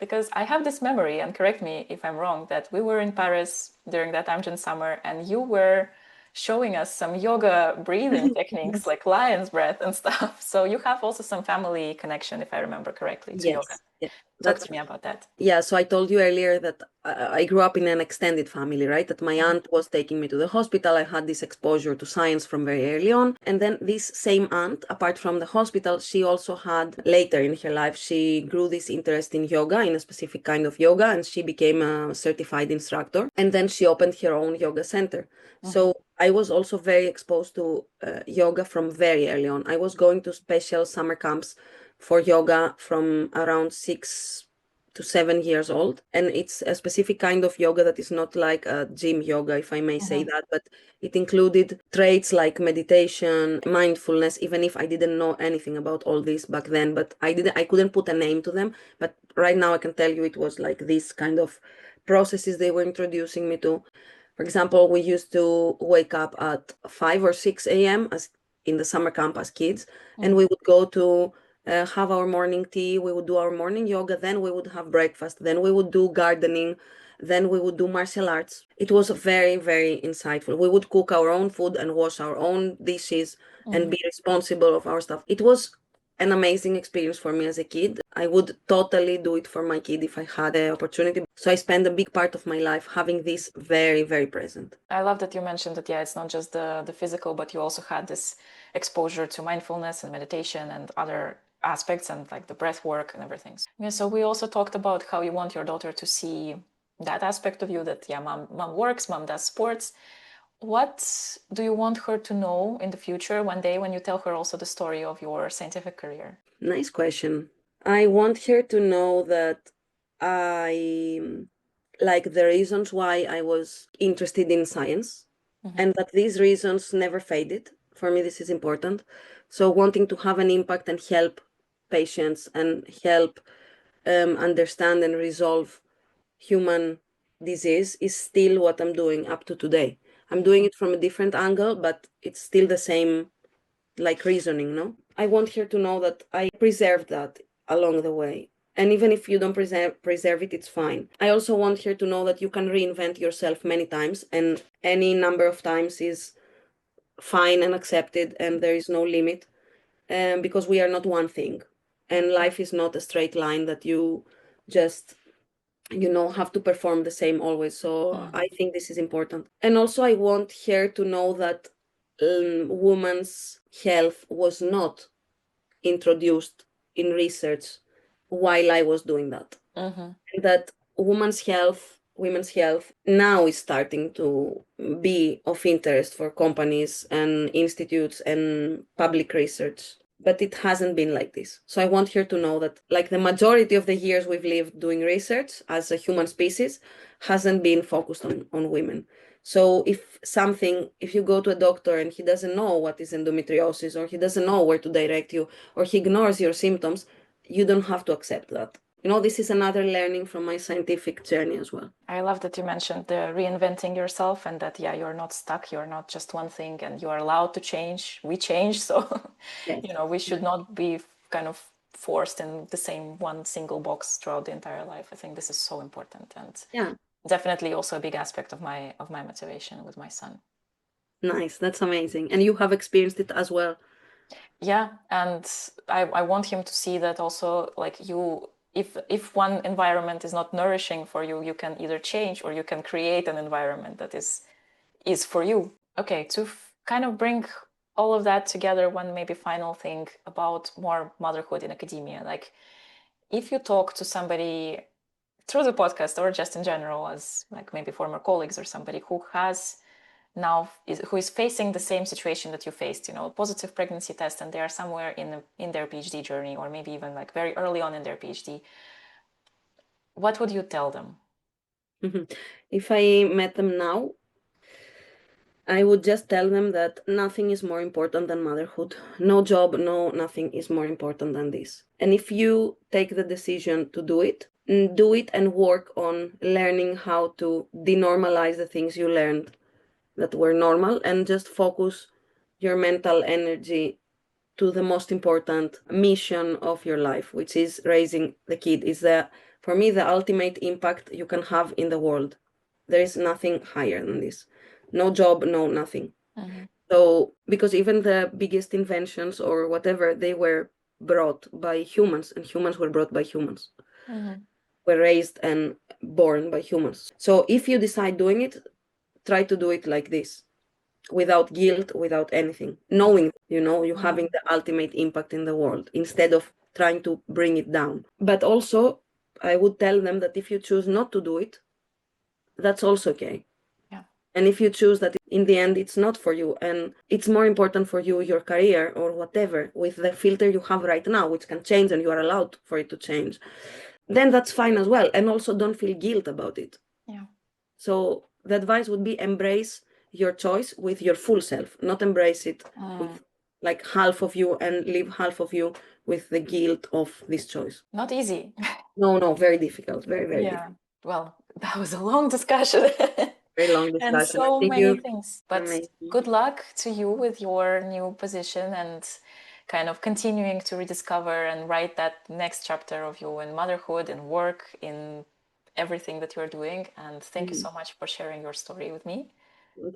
Because I have this memory, and correct me if I'm wrong, that we were in Paris during that Amgen summer and you were showing us some yoga breathing techniques like lion's breath and stuff. So you have also some family connection, if I remember correctly, to yoga. Yes. Yeah. Talk to me about that. Yeah, so I told you earlier that I grew up in an extended family, right? That my aunt was taking me to the hospital. I had this exposure to science from very early on. And then this same aunt, apart from the hospital, she also had later in her life, she grew this interest in yoga, in a specific kind of yoga, and she became a certified instructor. And then she opened her own yoga center. So I was also very exposed to yoga from very early on. I was going to special summer camps for yoga from around 6 to 7 years old. And it's a specific kind of yoga that is not like a gym yoga, if I may say that, but it included traits like meditation, mindfulness, even if I didn't know anything about all this back then, but I couldn't put a name to them. But right now I can tell you it was like this kind of processes they were introducing me to. For example, we used to wake up at 5 or 6 a.m. as in the summer camp as kids, and we would go to have our morning tea, we would do our morning yoga, then we would have breakfast, then we would do gardening, then we would do martial arts. It was very, very insightful. We would cook our own food and wash our own dishes and be responsible of our stuff. It was an amazing experience for me as a kid. I would totally do it for my kid if I had the opportunity. So I spent a big part of my life having this very, very present. I love that you mentioned that, yeah, it's not just the physical, but you also had this exposure to mindfulness and meditation and other aspects and like the breath work and everything. Yeah, so we also talked about how you want your daughter to see that aspect of you that, yeah, mom works, mom does sports. What do you want her to know in the future one day when you tell her also the story of your scientific career? Nice question. I want her to know that I like the reasons why I was interested in science and that these reasons never faded. For me, this is important. So, wanting to have an impact and help patients and help understand and resolve human disease is still what I'm doing up to today. I'm doing it from a different angle, but it's still the same like reasoning, no? I want her to know that I preserved that along the way. And even if you don't preserve it, it's fine. I also want her to know that you can reinvent yourself many times, and any number of times is fine and accepted, and there is no limit, because we are not one thing. And life is not a straight line that you just have to perform the same always. So I think this is important. And also I want her to know that women's health was not introduced in research while I was doing that. That women's health now is starting to be of interest for companies and institutes and public research. But it hasn't been like this. So I want her to know that like the majority of the years we've lived doing research as a human species hasn't been focused on women. So if you go to a doctor and he doesn't know what is endometriosis, or he doesn't know where to direct you, or he ignores your symptoms, you don't have to accept that. This is another learning from my scientific journey as well. I love that you mentioned the reinventing yourself and that, yeah, you're not stuck, you're not just one thing, and you are allowed to change. We change, so, Yes. We should not be kind of forced in the same one single box throughout the entire life. I think this is so important, and Yeah. definitely also a big aspect of my motivation with my son. Nice, that's amazing. And you have experienced it as well. Yeah, and I want him to see that also, like, if one environment is not nourishing for you, you can either change or you can create an environment that is for you. Okay, to kind of bring all of that together, one maybe final thing about more motherhood in academia. Like, if you talk to somebody through the podcast or just in general, as like maybe former colleagues or somebody who who is facing the same situation that you faced, positive pregnancy test, and they are somewhere in their PhD journey, or maybe even like very early on in their PhD, what would you tell them? If I met them now, I would just tell them that nothing is more important than motherhood. No job, nothing is more important than this. And if you take the decision to do it and work on learning how to denormalize the things you learned that were normal, and just focus your mental energy to the most important mission of your life, which is raising the kid. Is for me, the ultimate impact you can have in the world. There is nothing higher than this. No job, nothing. Mm-hmm. So, because even the biggest inventions or whatever, they were brought by humans, and humans were brought by humans. Mm-hmm. Were raised and born by humans. So if you decide doing it, try to do it like this, without guilt, without anything, knowing, you're having the ultimate impact in the world instead of trying to bring it down. But also, I would tell them that if you choose not to do it, that's also okay. Yeah. And if you choose that in the end it's not for you, and it's more important for you, your career or whatever, with the filter you have right now, which can change and you are allowed for it to change, then that's fine as well. And also don't feel guilt about it. Yeah. So the advice would be embrace your choice with your full self, not embrace it with like half of you and leave half of you with the guilt of this choice. Not easy. No, very difficult. Very, very difficult. Well, that was a long discussion. Very long discussion. And so many things. But amazing. Good luck to you with your new position and kind of continuing to rediscover and write that next chapter of you in motherhood and work, in everything that you're doing. And thank you so much for sharing your story with me.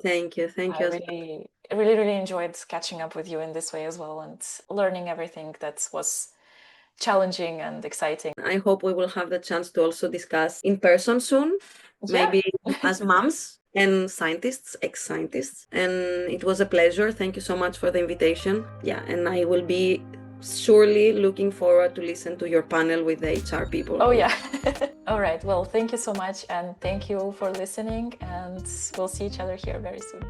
Thank you. I really enjoyed catching up with you in this way as well, and learning everything that was challenging and exciting. I hope we will have the chance to also discuss in person soon, maybe as moms and scientists, ex-scientists. And it was a pleasure. Thank you so much for the invitation. Yeah, and I will be surely looking forward to listen to your panel with the HR people. Oh yeah. All right. Well, thank you so much, and thank you for listening, and we'll see each other here very soon.